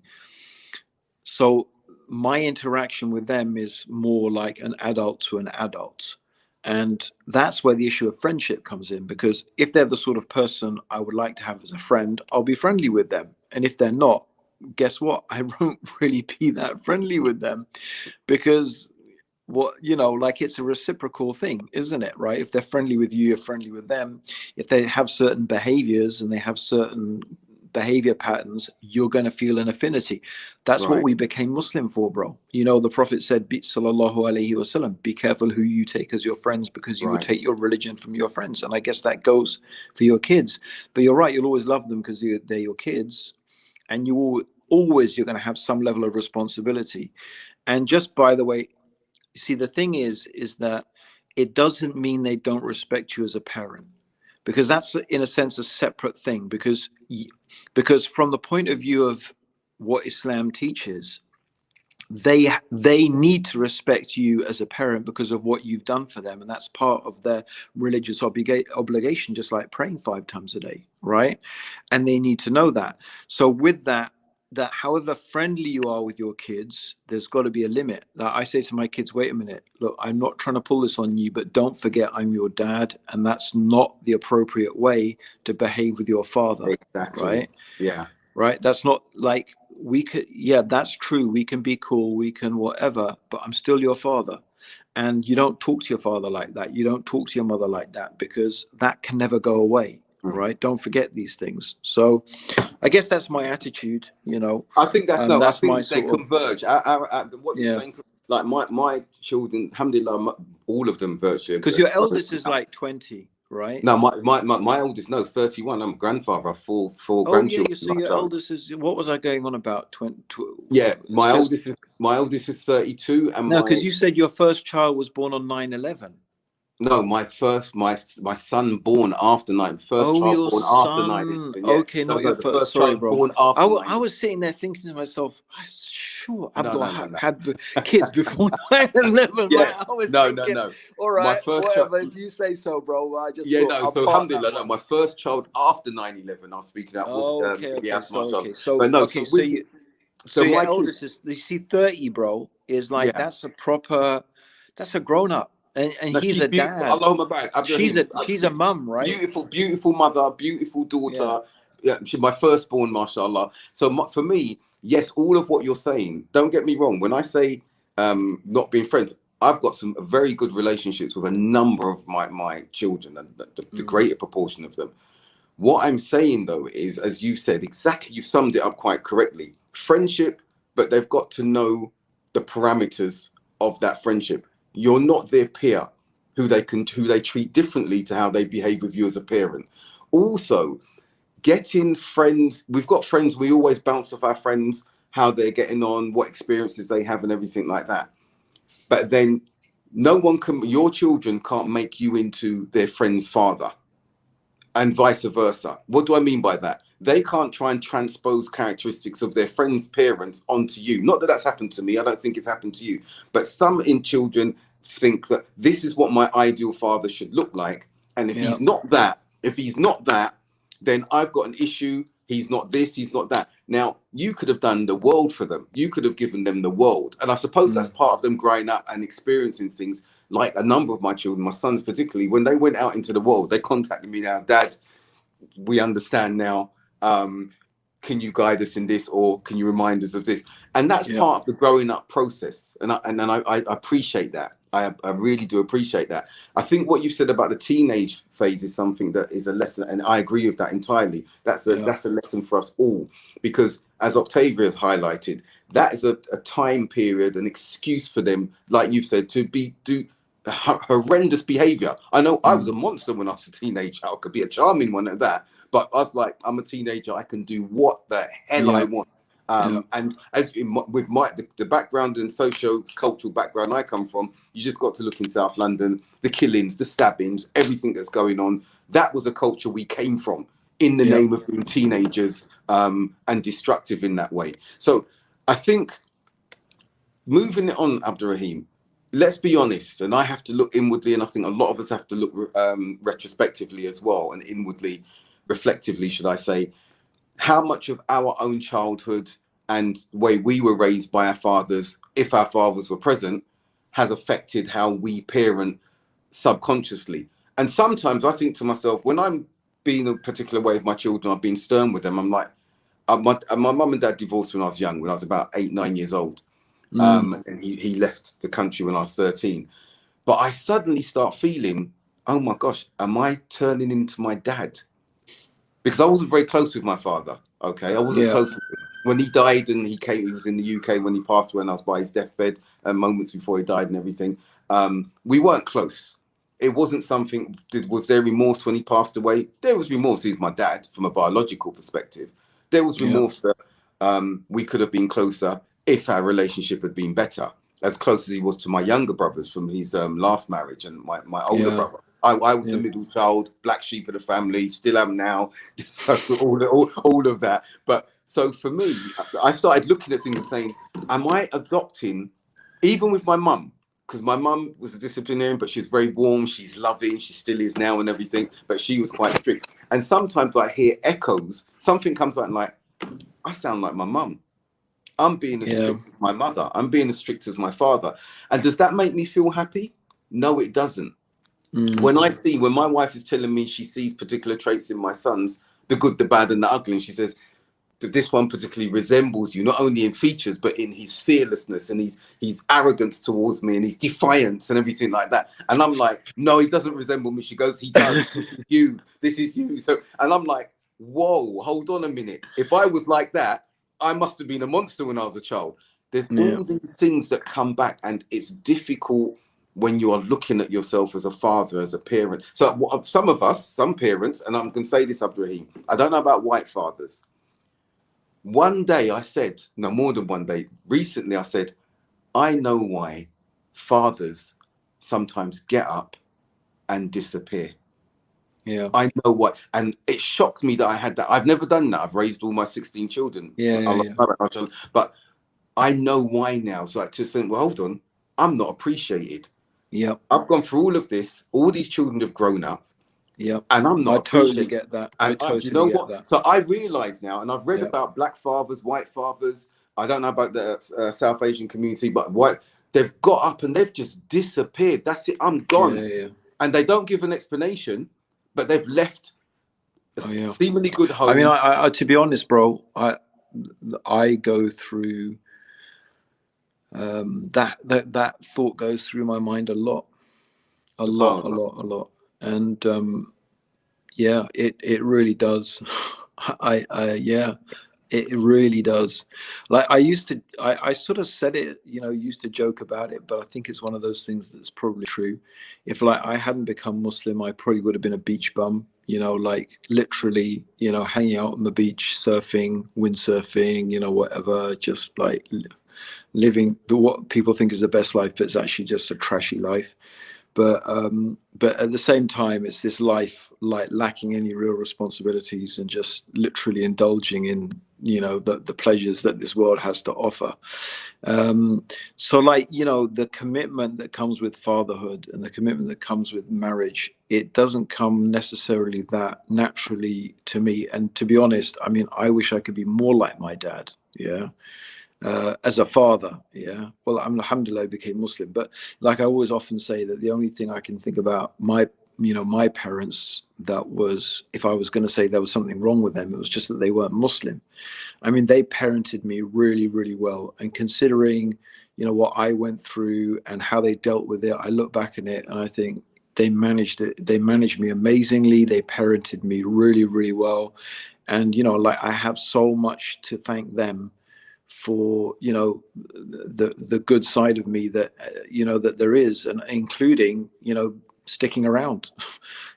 So my interaction with them is more like an adult to an adult. And that's where the issue of friendship comes in, because if they're the sort of person I would like to have as a friend, I'll be friendly with them. And if they're not, guess what? I won't really be that friendly with them, because like, it's a reciprocal thing, isn't it? Right? If they're friendly with you, you're friendly with them. If they have certain behaviors and they have certain behavior patterns, you're going to feel an affinity. That's what we became Muslim for, bro. You know, the Prophet said, sallallahu alaihi wasallam, be careful who you take as your friends, because you will take your religion from your friends. And I guess that goes for your kids. But you're right, you'll always love them because they're your kids, and you're going to have some level of responsibility. And just by the way, see, the thing is that it doesn't mean they don't respect you as a parent, because that's, in a sense, a separate thing. Because from the point of view of what Islam teaches, they need to respect you as a parent because of what you've done for them, and that's part of their religious obligation, just like praying 5 times a day, right? And they need to know that. So with that however friendly you are with your kids, there's got to be a limit. That I say to my kids, wait a minute, look, I'm not trying to pull this on you, but don't forget I'm your dad, and that's not the appropriate way to behave with your father. Exactly. Right? Yeah. Right? That's not like, we could, yeah, that's true. We can be cool, we can whatever, but I'm still your father. And you don't talk to your father like that. You don't talk to your mother like that, because that can never go away. Right? Don't forget these things. So I guess that's my attitude, you know. I think I think they converge. What you're Yeah. saying, like my children, alhamdulillah, all of them virtually. Because your eldest is like 20, right? No, my oldest, 31. I'm a grandfather of four grandchildren. Yeah, so your eldest is, what was I going on about? 20, yeah, my oldest is 32, and no, because you said your first child was born on 9/11. No, my son born after 9. First child born after 9. Yeah. Okay, not your first. Sorry, bro. Born after I was sitting there thinking to myself, I'm sure Abdul had kids before 9/11. Yeah. I was thinking, no. All right, my first whatever. If you say so, bro. I just so alhamdulillah, my first child after 9/11, I was speaking out was So your eldest is, you see, 30, bro, is like, that's a grown up. And he's a dad. She's a mum, right? Beautiful mother, beautiful daughter. Yeah, she's my firstborn, mashallah. So for me, yes, all of what you're saying. Don't get me wrong. When I say not being friends, I've got some very good relationships with a number of my children, and the greater proportion of them. What I'm saying, though, is, as you said, exactly, you've summed it up quite correctly. Friendship, but they've got to know the parameters of that friendship. You're not their peer, who they treat differently to how they behave with you as a parent. Also, getting friends. We've got friends. We always bounce off our friends, how they're getting on, what experiences they have, and everything like that. But then no one can, your children can't make you into their friend's father, and vice versa. What do I mean by that? They can't try and transpose characteristics of their friends' parents onto you. Not that that's happened to me. I don't think it's happened to you. But some in children think that this is what my ideal father should look like. And if he's not that, then I've got an issue. He's not this, he's not that. Now, you could have done the world for them. You could have given them the world. And I suppose that's part of them growing up and experiencing things. Like a number of my children, my sons particularly, when they went out into the world, they contacted me now, Dad, we understand now. Can you guide us in this, or can you remind us of this? And that's part of the growing up process. And I appreciate that. I really do appreciate that. I think what you said about the teenage phase is something that is a lesson, and I agree with that entirely. That's a lesson for us all, because as Octavia has highlighted, that is a time period, an excuse for them, like you've said, to do horrendous behavior. I know I was a monster when I was a teenager. I could be a charming one at that, but I was like, I'm a teenager, I can do what the hell I want. And as with the background and socio-cultural background I come from, you just got to look in South London, the killings, the stabbings, everything that's going on. That was a culture we came from in the name of being teenagers, and destructive in that way. So I think moving it on, Abdurraheem, let's be honest, and I have to look inwardly, and I think a lot of us have to look retrospectively as well, and inwardly, reflectively, should I say, how much of our own childhood and the way we were raised by our fathers, if our fathers were present, has affected how we parent subconsciously. And sometimes I think to myself, when I'm being a particular way with my children, I've been stern with them, I'm like, my mum and dad divorced when I was young, when I was about 8, 9 years old. And he left the country when I was 13. But I suddenly start feeling, oh my gosh, am I turning into my dad? Because I wasn't very close with my father. Okay, I wasn't close with him. When he died, and he was in the UK when he passed away, and I was by his deathbed, moments before he died and everything. We weren't close. It wasn't something. Was there remorse when he passed away? There was remorse. He's my dad from a biological perspective. There was remorse that we could have been closer if our relationship had been better, as close as he was to my younger brothers from his last marriage, and my older brother. I was the middle child, black sheep of the family, still am now. So all of that. But so for me, I started looking at things and saying, am I adopting, even with my mum? Because my mum was a disciplinarian, but she's very warm, she's loving, she still is now and everything, but she was quite strict. And sometimes I hear echoes, something comes out and like, I sound like my mum. I'm being as strict as my mother. I'm being as strict as my father. And does that make me feel happy? No, it doesn't. When my wife is telling me she sees particular traits in my sons, the good, the bad, and the ugly, and she says that this one particularly resembles you, not only in features, but in his fearlessness and his arrogance towards me and his defiance and everything like that. And I'm like, no, he doesn't resemble me. She goes, he does. This is you. This is you. So, and I'm like, whoa, hold on a minute. If I was like that, I must have been a monster when I was a child. There's all these things that come back, and it's difficult when you are looking at yourself as a father, as a parent. So some of us, some parents, and I'm going to say this, Abdurraheem, I don't know about white fathers. One day I said, no, more than one day, recently I said, I know why fathers sometimes get up and disappear. I know what, and it shocked me that I had that. I've never done that. I've raised all my 16 children. But I know why now. So like to say, well, hold on, I'm not appreciated. I've gone through all of this. All these children have grown up. And I'm not appreciated. Totally get that. And you know what? That. So I realize now, and I've read about black fathers, white fathers. I don't know about the South Asian community, but they've got up and they've just disappeared. That's it. I'm gone. And they don't give an explanation, but they've left a seemingly good home. I mean, I to be honest, bro, I go through that thought goes through my mind a lot. And it really does. It really does. Like I sort of said it, used to joke about it, but I think it's one of those things that's probably true. If like I hadn't become Muslim, I probably would have been a beach bum. you know, like literally, you know, hanging out on the beach, surfing, windsurfing, you know, whatever, just like living what people think is the best life, but it's actually just a trashy life. But at the same time, it's this life like lacking any real responsibilities and just literally indulging in, you know, the pleasures that this world has to offer. So like, you know, the commitment that comes with fatherhood and the commitment that comes with marriage, it doesn't come necessarily that naturally to me. And to be honest, I mean, I wish I could be more like my dad. Yeah. As a father, yeah. Well, I'm alhamdulillah became Muslim, but like I always often say that the only thing I can think about my, you know, my parents, that was, if I was going to say there was something wrong with them, it was just that they weren't Muslim. I mean, they parented me really, really well. And considering, you know, what I went through and how they dealt with it, I look back on it and I think they managed it. They managed me amazingly. They parented me really, really well. And, you know, like I have so much to thank them for, you know, the good side of me that, you know, that there is, and including, you know, sticking around,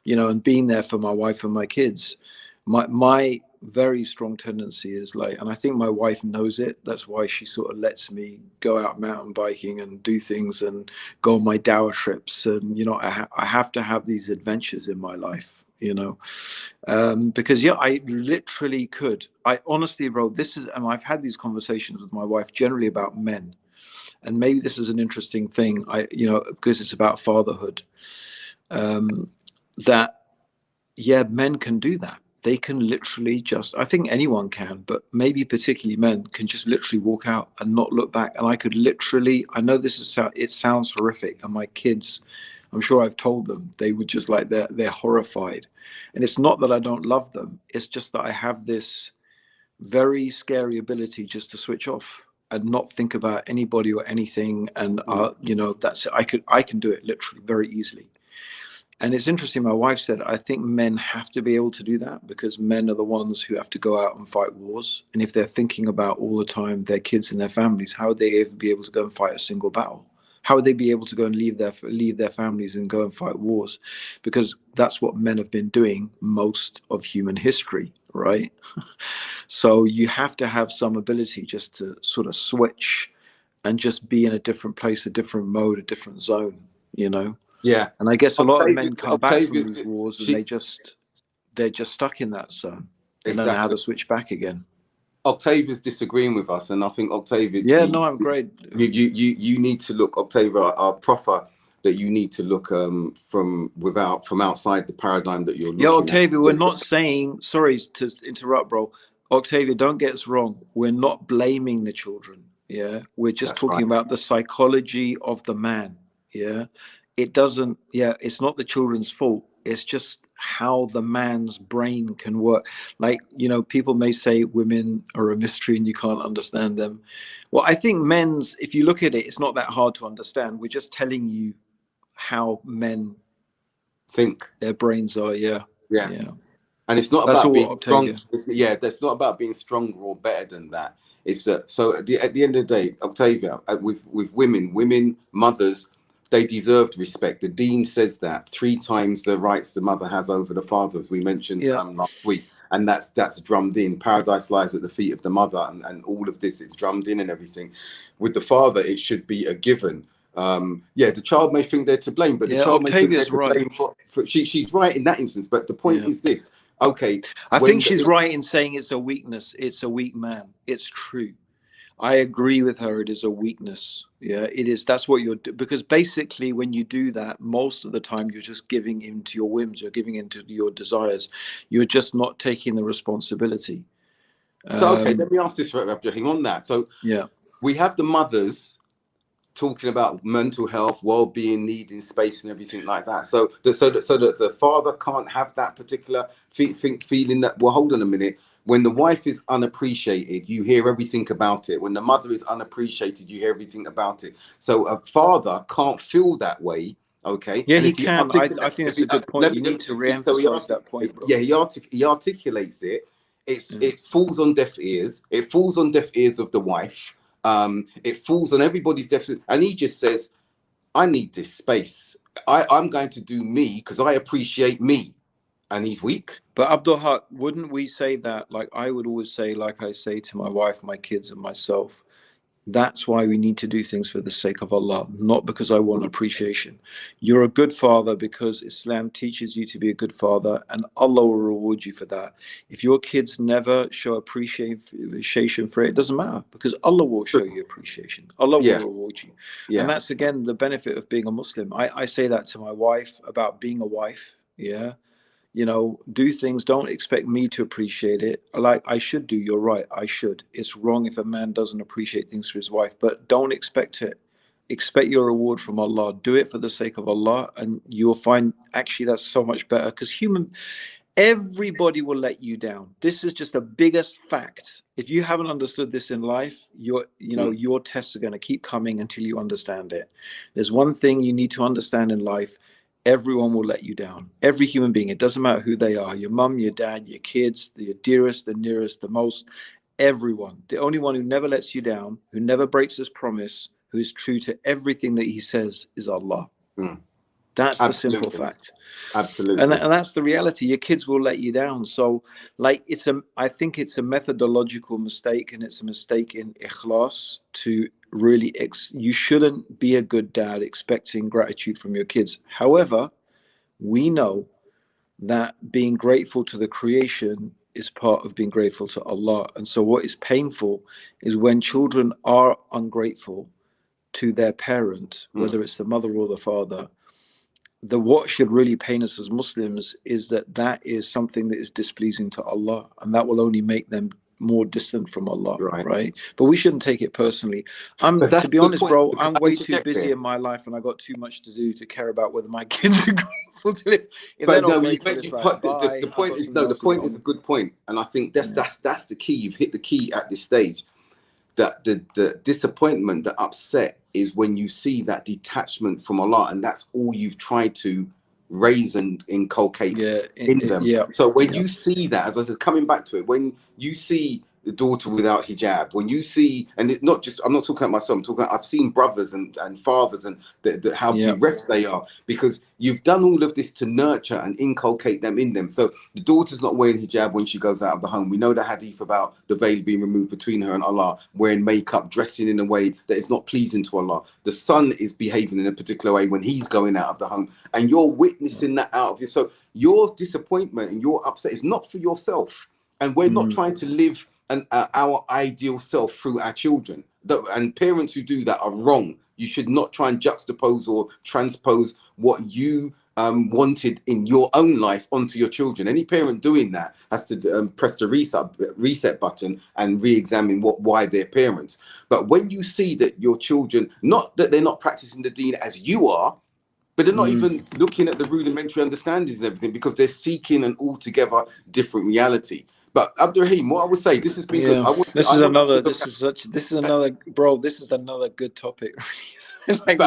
you know, and being there for my wife and my kids. My very strong tendency is like, and I think my wife knows it, that's why she sort of lets me go out mountain biking and do things and go on my dawah trips, and you know, I have to have these adventures in my life, you know. Because yeah, I literally could. I honestly, bro, this is, and I've had these conversations with my wife generally about men, and maybe this is an interesting thing. You know, because it's about fatherhood. That yeah, men can do that. They can literally just. I think anyone can, but maybe particularly men can just literally walk out and not look back. And I could literally. I know this is. It sounds horrific, and my kids, I'm sure I've told them, they would just like they're horrified. And it's not that I don't love them, it's just that I have this very scary ability just to switch off and not think about anybody or anything. And you know, that's I can do it literally very easily. And it's interesting, my wife said, I think men have to be able to do that because men are the ones who have to go out and fight wars. And if they're thinking about all the time their kids and their families, how would they ever be able to go and fight a single battle? How would they be able to go and leave their families and go and fight wars? Because that's what men have been doing most of human history, right? So you have to have some ability just to sort of switch and just be in a different place, a different mode, a different zone, you know? Yeah. And I guess a lot of men come back from Octavia's these wars and they're just stuck in that zone. They don't know how exactly. to switch back again. Octavia's disagreeing with us, and I think Octavia, yeah, no, I'm great. You need to look, Octavia, our proffer, that you need to look from outside the paradigm that you're Yeah, looking Octavia, at. we're not saying, sorry to interrupt, bro. Octavia, don't get us wrong. We're not blaming the children. Yeah, we're just That's talking right. about the psychology of the man. Yeah, it doesn't. Yeah, it's not the children's fault. It's just how the man's brain can work. Like, you know, people may say women are a mystery and you can't understand them. Well, I think men's, if you look at it, it's not that hard to understand. We're just telling you how men Think. their brains are. Yeah, Yeah. yeah. And it's not That's about all, being strong. Octavia. That's not about being stronger or better than that. It's so at the end of the day, Octavia, with women, mothers, they deserved respect. The dean says that 3 times the rights the mother has over the father, as we mentioned Yeah. last week, and that's drummed in. Paradise lies at the feet of the mother, and all of this, it's drummed in and everything. With the father, it should be a given. Yeah, the child may think they're to blame, but the Yeah, child may think they're Octavia's to right. blame for she's right in that instance. But the point Yeah. is this. Okay, I when think she's right in saying it's a weakness. It's a weak man. It's true. I agree with her. It is a weakness. Yeah, it is. That's what you're because basically when you do that, most of the time you're just giving in to your whims. You're giving in to your desires. You're just not taking the responsibility. so okay, let me ask this, Abdurraheem, on that. So Yeah. we have the mothers talking about mental health, well-being, needing space, and everything like that. So that the father can't have that particular feeling that. Well, hold on a minute. When the wife is unappreciated, you hear everything about it. When the mother is unappreciated, you hear everything about it. So a father can't feel that way. Okay, Yeah, and he if he can. I articulates, think that's a good point. You need to re-emphasize that point, bro. yeah, he articulates it. Yeah. It falls on deaf ears. It falls on deaf ears of the wife. It falls on everybody's deficit, and he just says, "I need this space. I'm going to do me because I appreciate me." and he's weak. But Abdul Haq, wouldn't we say that, like I would always say, like I say to my wife, my kids, and myself, that's why we need to do things for the sake of Allah, not because I want appreciation. You're a good father because Islam teaches you to be a good father, and Allah will reward you for that. If your kids never show appreciation for it, it doesn't matter, because Allah will show you appreciation. Allah will reward you. And that's, again, the benefit of being a Muslim. I say that to my wife about being a wife. Yeah. You know, do things, don't expect me to appreciate it. Like I should do, you're right, I should. It's wrong if a man doesn't appreciate things for his wife, but don't expect it. Expect your reward from Allah. Do it for the sake of Allah, and you'll find actually that's so much better, because everybody will let you down. This is just the biggest fact. If you haven't understood this in life, your tests are going to keep coming until you understand it. There's one thing you need to understand in life. Everyone will let you down. Every human being. It doesn't matter who they are. Your mum, your dad, your kids, your dearest, the nearest, the most. Everyone. The only one who never lets you down, who never breaks his promise, who is true to everything that he says, is Allah. That's the simple fact. Absolutely. And that's the reality. Your kids will let you down. So, like, I think it's a methodological mistake, and it's a mistake in ikhlas to really, you shouldn't be a good dad expecting gratitude from your kids. However, we know that being grateful to the creation is part of being grateful to Allah. And so what is painful is when children are ungrateful to their parent, whether it's the mother or the father. What should really pain us as Muslims is that is something that is displeasing to Allah, and that will only make them more distant from Allah, right? But we shouldn't take it personally. To be honest, bro, I'm way too busy in my life, and I got too much to do to care about whether my kids are grateful to live. The point is a good point, and I think that's the key. You've hit the key at this stage. That the disappointment, the upset, is when you see that detachment from Allah, and that's all you've tried to raise and inculcate in them. So when you see that, as I said, coming back to it, when you see the daughter without hijab, when you see, and it's not just, I'm not talking about myself, I'm talking about, I've seen brothers and fathers and how bereft they are, because you've done all of this to nurture and inculcate them in them. So the daughter's not wearing hijab when she goes out of the home. We know the hadith about the veil being removed between her and Allah, wearing makeup, dressing in a way that is not pleasing to Allah. The son is behaving in a particular way when he's going out of the home, and you're witnessing that out of you. So your disappointment and your upset is not for yourself, and we're not trying to live our ideal self through our children. And parents who do that are wrong. You should not try and juxtapose or transpose what you wanted in your own life onto your children. Any parent doing that has to press the reset button and re-examine why they're parents. But when you see that your children, not that they're not practicing the deen as you are, but they're not even looking at the rudimentary understandings and everything, because they're seeking an altogether different reality. But Abdurraheem, what I would say, this has been good. This is another good topic. Like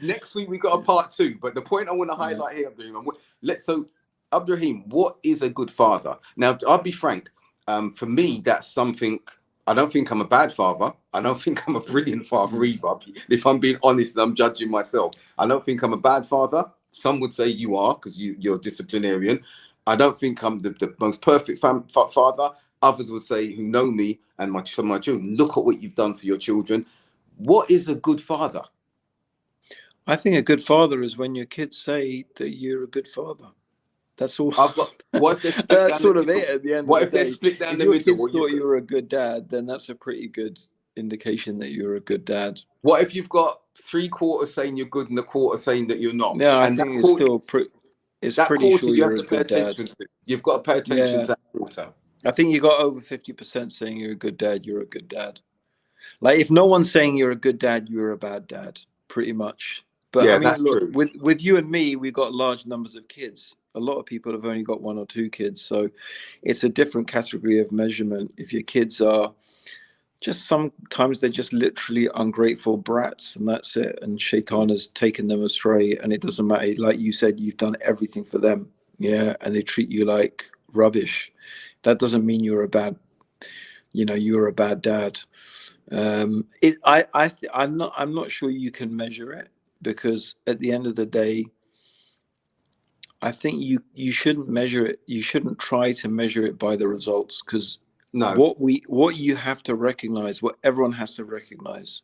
next week we got a part 2. But the point I want to highlight here, Abdurraheem, Abdurraheem, what is a good father? Now, I'll be frank. For me, that's something. I don't think I'm a bad father. I don't think I'm a brilliant father either. If I'm being honest, I'm judging myself. I don't think I'm a bad father. Some would say you are, because you're a disciplinarian. I don't think I'm the most perfect father. Others would say, who know me and some of my children, look at what you've done for your children. What is a good father? I think a good father is when your kids say that you're a good father. That's all. What if that's sort of it at the end. What of the if day. they split down if the your middle? Kids thought you were a good dad, then that's a pretty good indication that you're a good dad. What if you've got 3/4 saying you're good and a quarter saying that you're not? Yeah, I think it's still pretty. It's that pretty quarter sure you you're have to a pay good attention dad. to. You've got to pay attention to that quarter. I think you got over 50% saying you're a good dad. You're a good dad. Like, if no one's saying you're a good dad, you're a bad dad, pretty much. But I mean, look, with you and me, we've got large numbers of kids. A lot of people have only got 1 or 2 kids, so it's a different category of measurement. If your kids are just, sometimes they're just literally ungrateful brats, and that's it. And shaitan has taken them astray, and it doesn't matter. Like you said, you've done everything for them, and they treat you like rubbish. That doesn't mean you're a bad dad. I'm not sure you can measure it, because at the end of the day, I think you shouldn't measure it. You shouldn't try to measure it by the results, because No. what you have to recognize, what everyone has to recognize,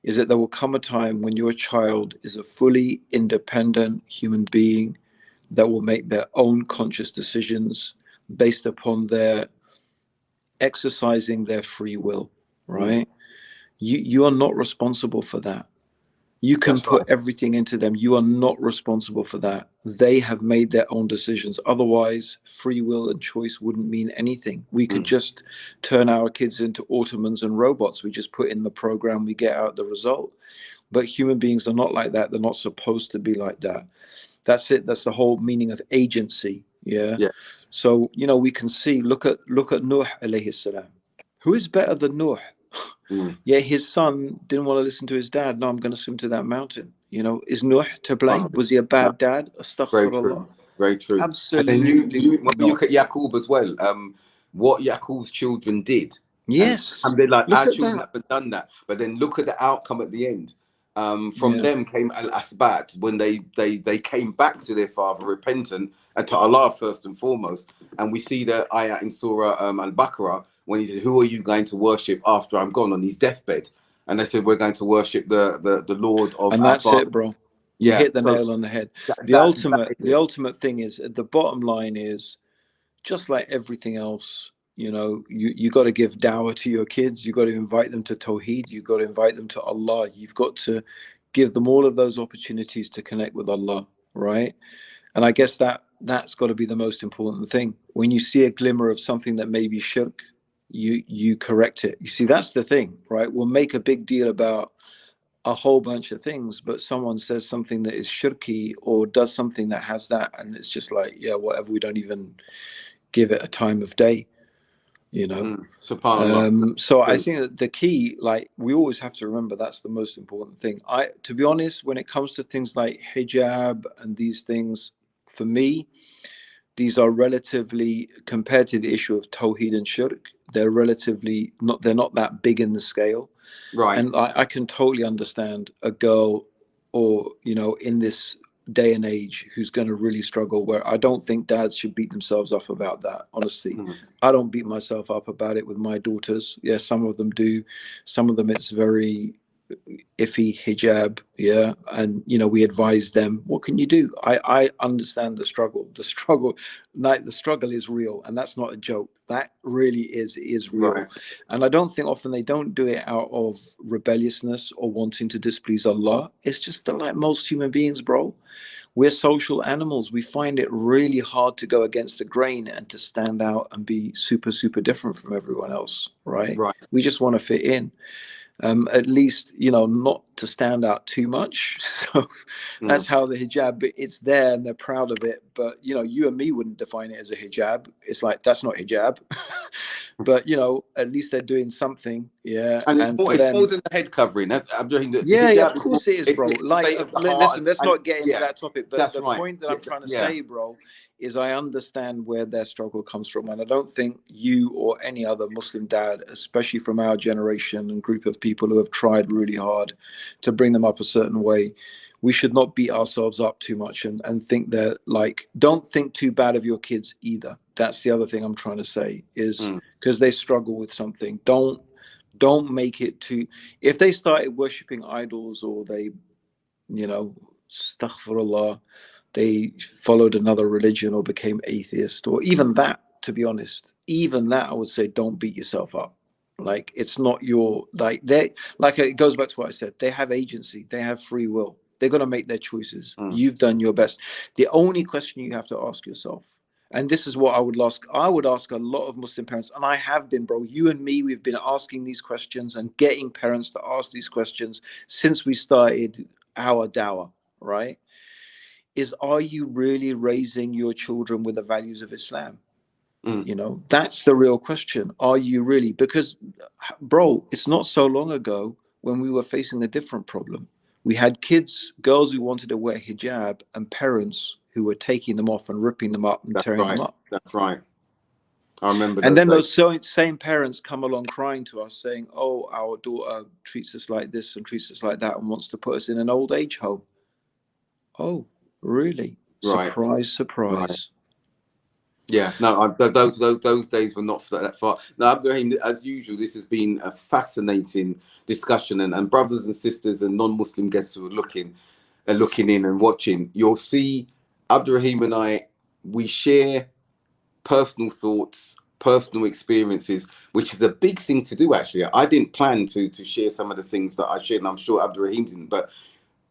is that there will come a time when your child is a fully independent human being that will make their own conscious decisions based upon their exercising their free will, right? You are not responsible for that. You can That's put right. everything into them. You are not responsible for that. They have made their own decisions. Otherwise, free will and choice wouldn't mean anything. We could just turn our kids into Ottomans and robots. We just put in the program, we get out the result. But human beings are not like that. They're not supposed to be like that. That's it. That's the whole meaning of agency. Yeah. Yeah. So, you know, we can see, look at Nuh alayhi salam. Who is better than Nuh? Yeah, his son didn't want to listen to his dad. No, I'm going to swim to that mountain. You know, is Nuh to blame? Was he a No. bad dad? Very Astaghfirullah. true. Very true. And then Absolutely when we look not. at Yaqub as well, what Yaqub's children did, Yes. and they're like, Look our at children that. haven't done that. But then look at the outcome at the end. From Yeah. them came Al Asbat, when they came back to their father repentant and to Allah first and foremost. And we see the ayah in Surah Al Baqarah when he said, "Who are you going to worship after I'm gone?" on his deathbed. And they said, "We're going to worship the Lord of And our that's father." it, bro. You Yeah. hit the So nail on the head. The that ultimate, is the it. ultimate thing is, the bottom line is, just like everything else, you know, you got to give dawah to your kids. You got to invite them to Tawheed. You got to invite them to Allah. You've got to give them all of those opportunities to connect with Allah, right? And I guess that's got to be the most important thing. When you see a glimmer of something that may be shirk, you correct it. You see, that's the thing, right? We'll make a big deal about a whole bunch of things, but someone says something that is shirky or does something that has that, and it's just like, yeah, whatever. We don't even give it a time of day, you know. SubhanAllah. So I think that the key, like, we always have to remember, that's the most important thing. To be honest, when it comes to things like hijab and these things, for me, these are relatively, compared to the issue of tawheed and shirk, they're not that big in the scale. Right. And I can totally understand a girl, or, you know, in this day and age, who's going to really struggle, where I don't think dads should beat themselves up about that. Honestly, I don't beat myself up about it with my daughters. Yeah, some of them do. Some of them it's very iffy hijab, yeah, and you know, we advise them, what can you do? I understand the struggle, like, the struggle is real, and that's not a joke. That really is real. Right. And I don't think often they don't do it out of rebelliousness or wanting to displease Allah. It's just that, like most human beings, bro, we're social animals. We find it really hard to go against the grain and to stand out and be super different from everyone else, right? Right. We just want to fit in. At least, you know, not to stand out too much. So that's how the hijab, but it's there and they're proud of it. But, you know, you and me wouldn't define it as a hijab. It's like, that's not hijab. But, you know, at least they're doing something. Yeah. And And for it's more them, than the head covering. That's Abdurraheem. The yeah, of hijab is more, course it is, bro. it's the Like, state of the heart. listen, let's And not get into yeah, that topic. But that's the right. point that Yeah, I'm trying to yeah. say, bro, is I understand where their struggle comes from. And I don't think you or any other Muslim dad, especially from our generation and group of people who have tried really hard to bring them up a certain way, we should not beat ourselves up too much and think that, like, don't think too bad of your kids either. That's the other thing I'm trying to say, is because they struggle with something. Don't make it too, if they started worshipping idols, or they, you know, astaghfirullah, they followed another religion or became atheist, or even that, to be honest, even that, I would say, don't beat yourself up. Like, it's not your, like, they, like, it goes back to what I said, they have agency, they have free will, they're going to make their choices. You've done your best. The only question you have to ask yourself, and this is what I would ask a lot of Muslim parents, and I have been, bro. You and me, we've been asking these questions and getting parents to ask these questions since we started our dawah, right? Is, are you really raising your children with the values of Islam? You know, that's the real question. Are you really? Because, bro, it's not so long ago when we were facing a different problem. We had kids, girls who wanted to wear hijab, and parents who were taking them off and ripping them up and That's tearing right. them up. That's right. I remember And those then days. those same parents come along crying to us saying, oh, our daughter treats us like this and treats us like that and wants to put us in an old age home. Oh, really? Right. Surprise, Right. surprise. Yeah, no, those days were not that far. Now, Abdurraheem, as usual, this has been a fascinating discussion, and brothers and sisters and non-Muslim guests who are looking in and watching, you'll see Abdurraheem and I, we share personal thoughts, personal experiences, which is a big thing to do. Actually, I didn't plan to share some of the things that I shared, and I'm sure Abdurraheem didn't, but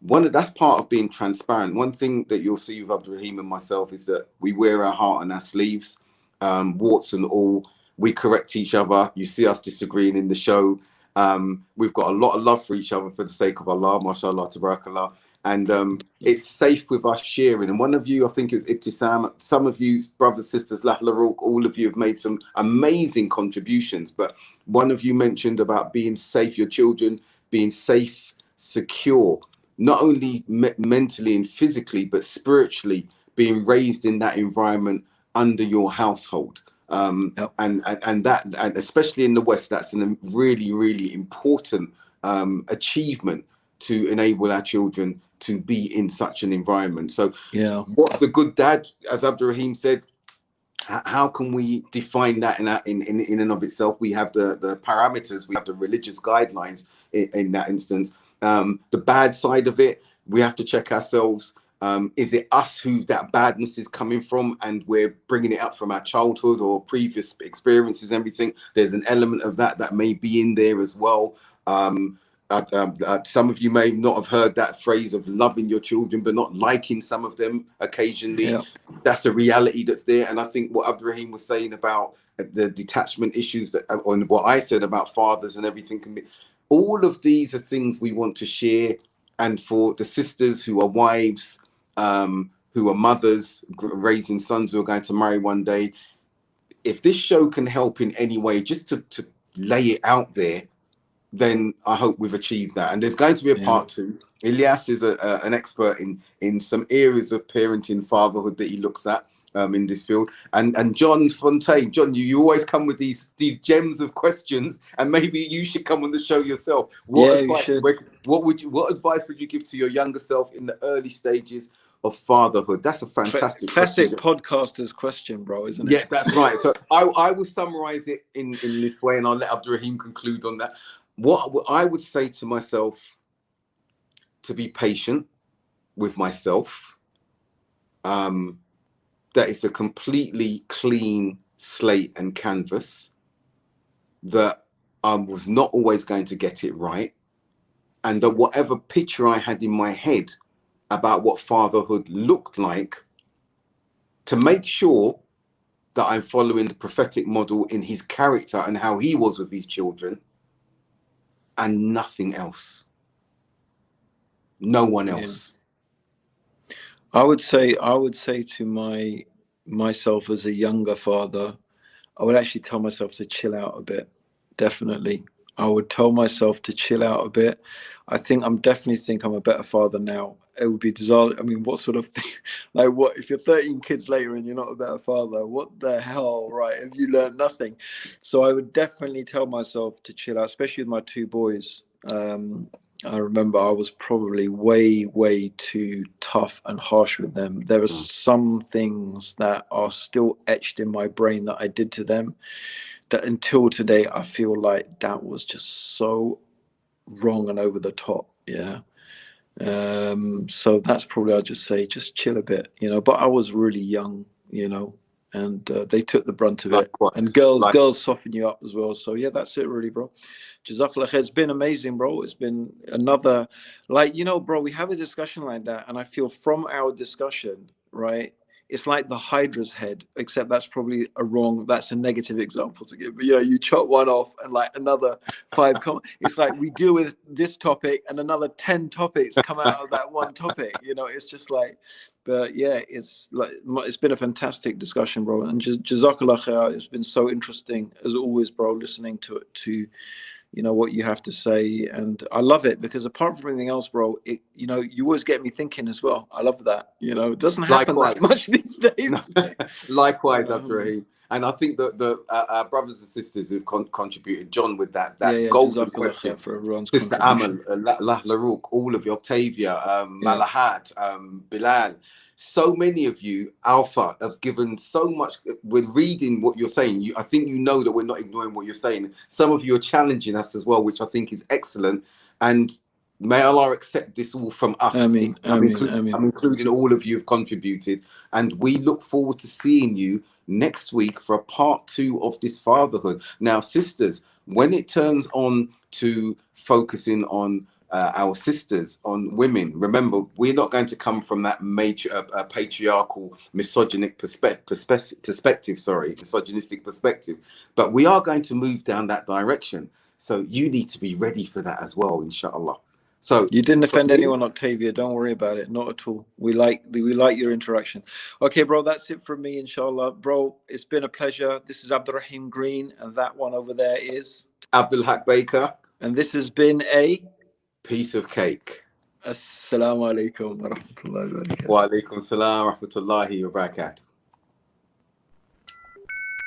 that's part of being transparent. One thing that you'll see with Abdurraheem and myself is that we wear our heart on our sleeves, warts and all. We correct each other. You see us disagreeing in the show. We've got a lot of love for each other for the sake of Allah, mashallah, tabarakallah. And it's safe with us sharing. And one of you, I think it's Ibtisam, some of you brothers, sisters, ḻḥľ all of you have made some amazing contributions. But one of you mentioned about being safe, your children being safe, secure, not only mentally and physically, but spiritually, being raised in that environment under your household. Yep. And that, and especially in the West, that's a really, really important achievement to enable our children to be in such an environment. So yeah, what's a good dad? As Abdurraheem said, how can we define that in and of itself? We have the parameters, we have the religious guidelines in that instance. The bad side of it, we have to check ourselves. Is it us who that badness is coming from, and we're bringing it up from our childhood or previous experiences and everything? There's an element of that may be in there as well. Some of you may not have heard that phrase of loving your children but not liking some of them occasionally. yeah. That's a reality that's there. And I think what Abdurraheem was saying about the detachment issues, that on what I said about fathers and everything, can be, all of these are things we want to share. And for the sisters who are wives, who are mothers raising sons who are going to marry one day, if this show can help in any way, just to lay it out there, then I hope we've achieved that. And there's going to be a part two. Ilyas is an expert in some areas of parenting, fatherhood that he looks at in this field. And John Fontaine, John, you always come with these gems of questions, and maybe you should come on the show yourself. What advice would you give to your younger self in the early stages of fatherhood? That's a fantastic classic question. podcaster's question, bro, isn't it? Yeah, that's right. So I will summarize it in this way, and I'll let Abdurraheem conclude on that. What I would say to myself, to be patient with myself, that it's a completely clean slate and canvas, that I was not always going to get it right, and that whatever picture I had in my head about what fatherhood looked like, to make sure that I'm following the prophetic model in his character and how he was with his children, and nothing else. No one else. I would say to myself as a younger father, I would actually tell myself to chill out a bit. Definitely. I would tell myself to chill out a bit. I'm a better father now. It would be disaster. I mean, what sort of thing? Like, what if you're 13 kids later and you're not a better father? What the hell, right? Have you learned nothing? So I would definitely tell myself to chill out, especially with my two boys. I remember I was probably way too tough and harsh with them. There are some things that are still etched in my brain that I did to them, that until today I feel like that was just so wrong and over the top. So that's probably, I'd just say, just chill a bit, but I was really young, and they took the brunt of it. And girls soften you up as well. So yeah, that's it really, bro. Jazakallah khair. It's been amazing, bro. It's been another, bro, we have a discussion like that, and I feel from our discussion, right, it's like the Hydra's head, except that's a negative example to give. But you chop one off and like another 5 come. It's like we deal with this topic and another 10 topics come out of that one topic. It's just like, but yeah, it's been a fantastic discussion, bro. And Jazakallah khair. It's been so interesting as always, bro, listening to what you have to say. And I love it because apart from anything else, bro, you always get me thinking as well. I love that. It doesn't happen that much these days. Likewise, Abdurraheem. And I think that our brothers and sisters who've contributed, John, with that yeah, golden Jazakallah question, khair for everyone's Sister contribution. Amal, ḻiḥ-ḻaḥ, all of you, Octavia, Malahat, Bilal, so many of you, Alpha, have given so much. We're reading what you're saying. I think you know that we're not ignoring what you're saying. Some of you are challenging us as well, which I think is excellent. And may Allah accept this all from us. Ameen, I'm ameen. including all of you who've contributed. And we look forward to seeing you next week for a part 2 of this fatherhood. Now, sisters, when it turns on to focusing on our sisters, on women, remember, we're not going to come from that major patriarchal misogynistic perspective, but we are going to move down that direction. So you need to be ready for that as well, inshallah. So you didn't offend anyone, Octavia. Don't worry about it. Not at all. We like your interaction. Okay, bro, that's it from me, inshallah. Bro, it's been a pleasure. This is Abdurraheem Green, and that one over there is Abdul Haqq Baker. And this has been a piece of cake. Assalamu alaikum wa rahmatullahi wa barakatuh. Wa alaikum salam wa rahmatullahi wa barakatuh.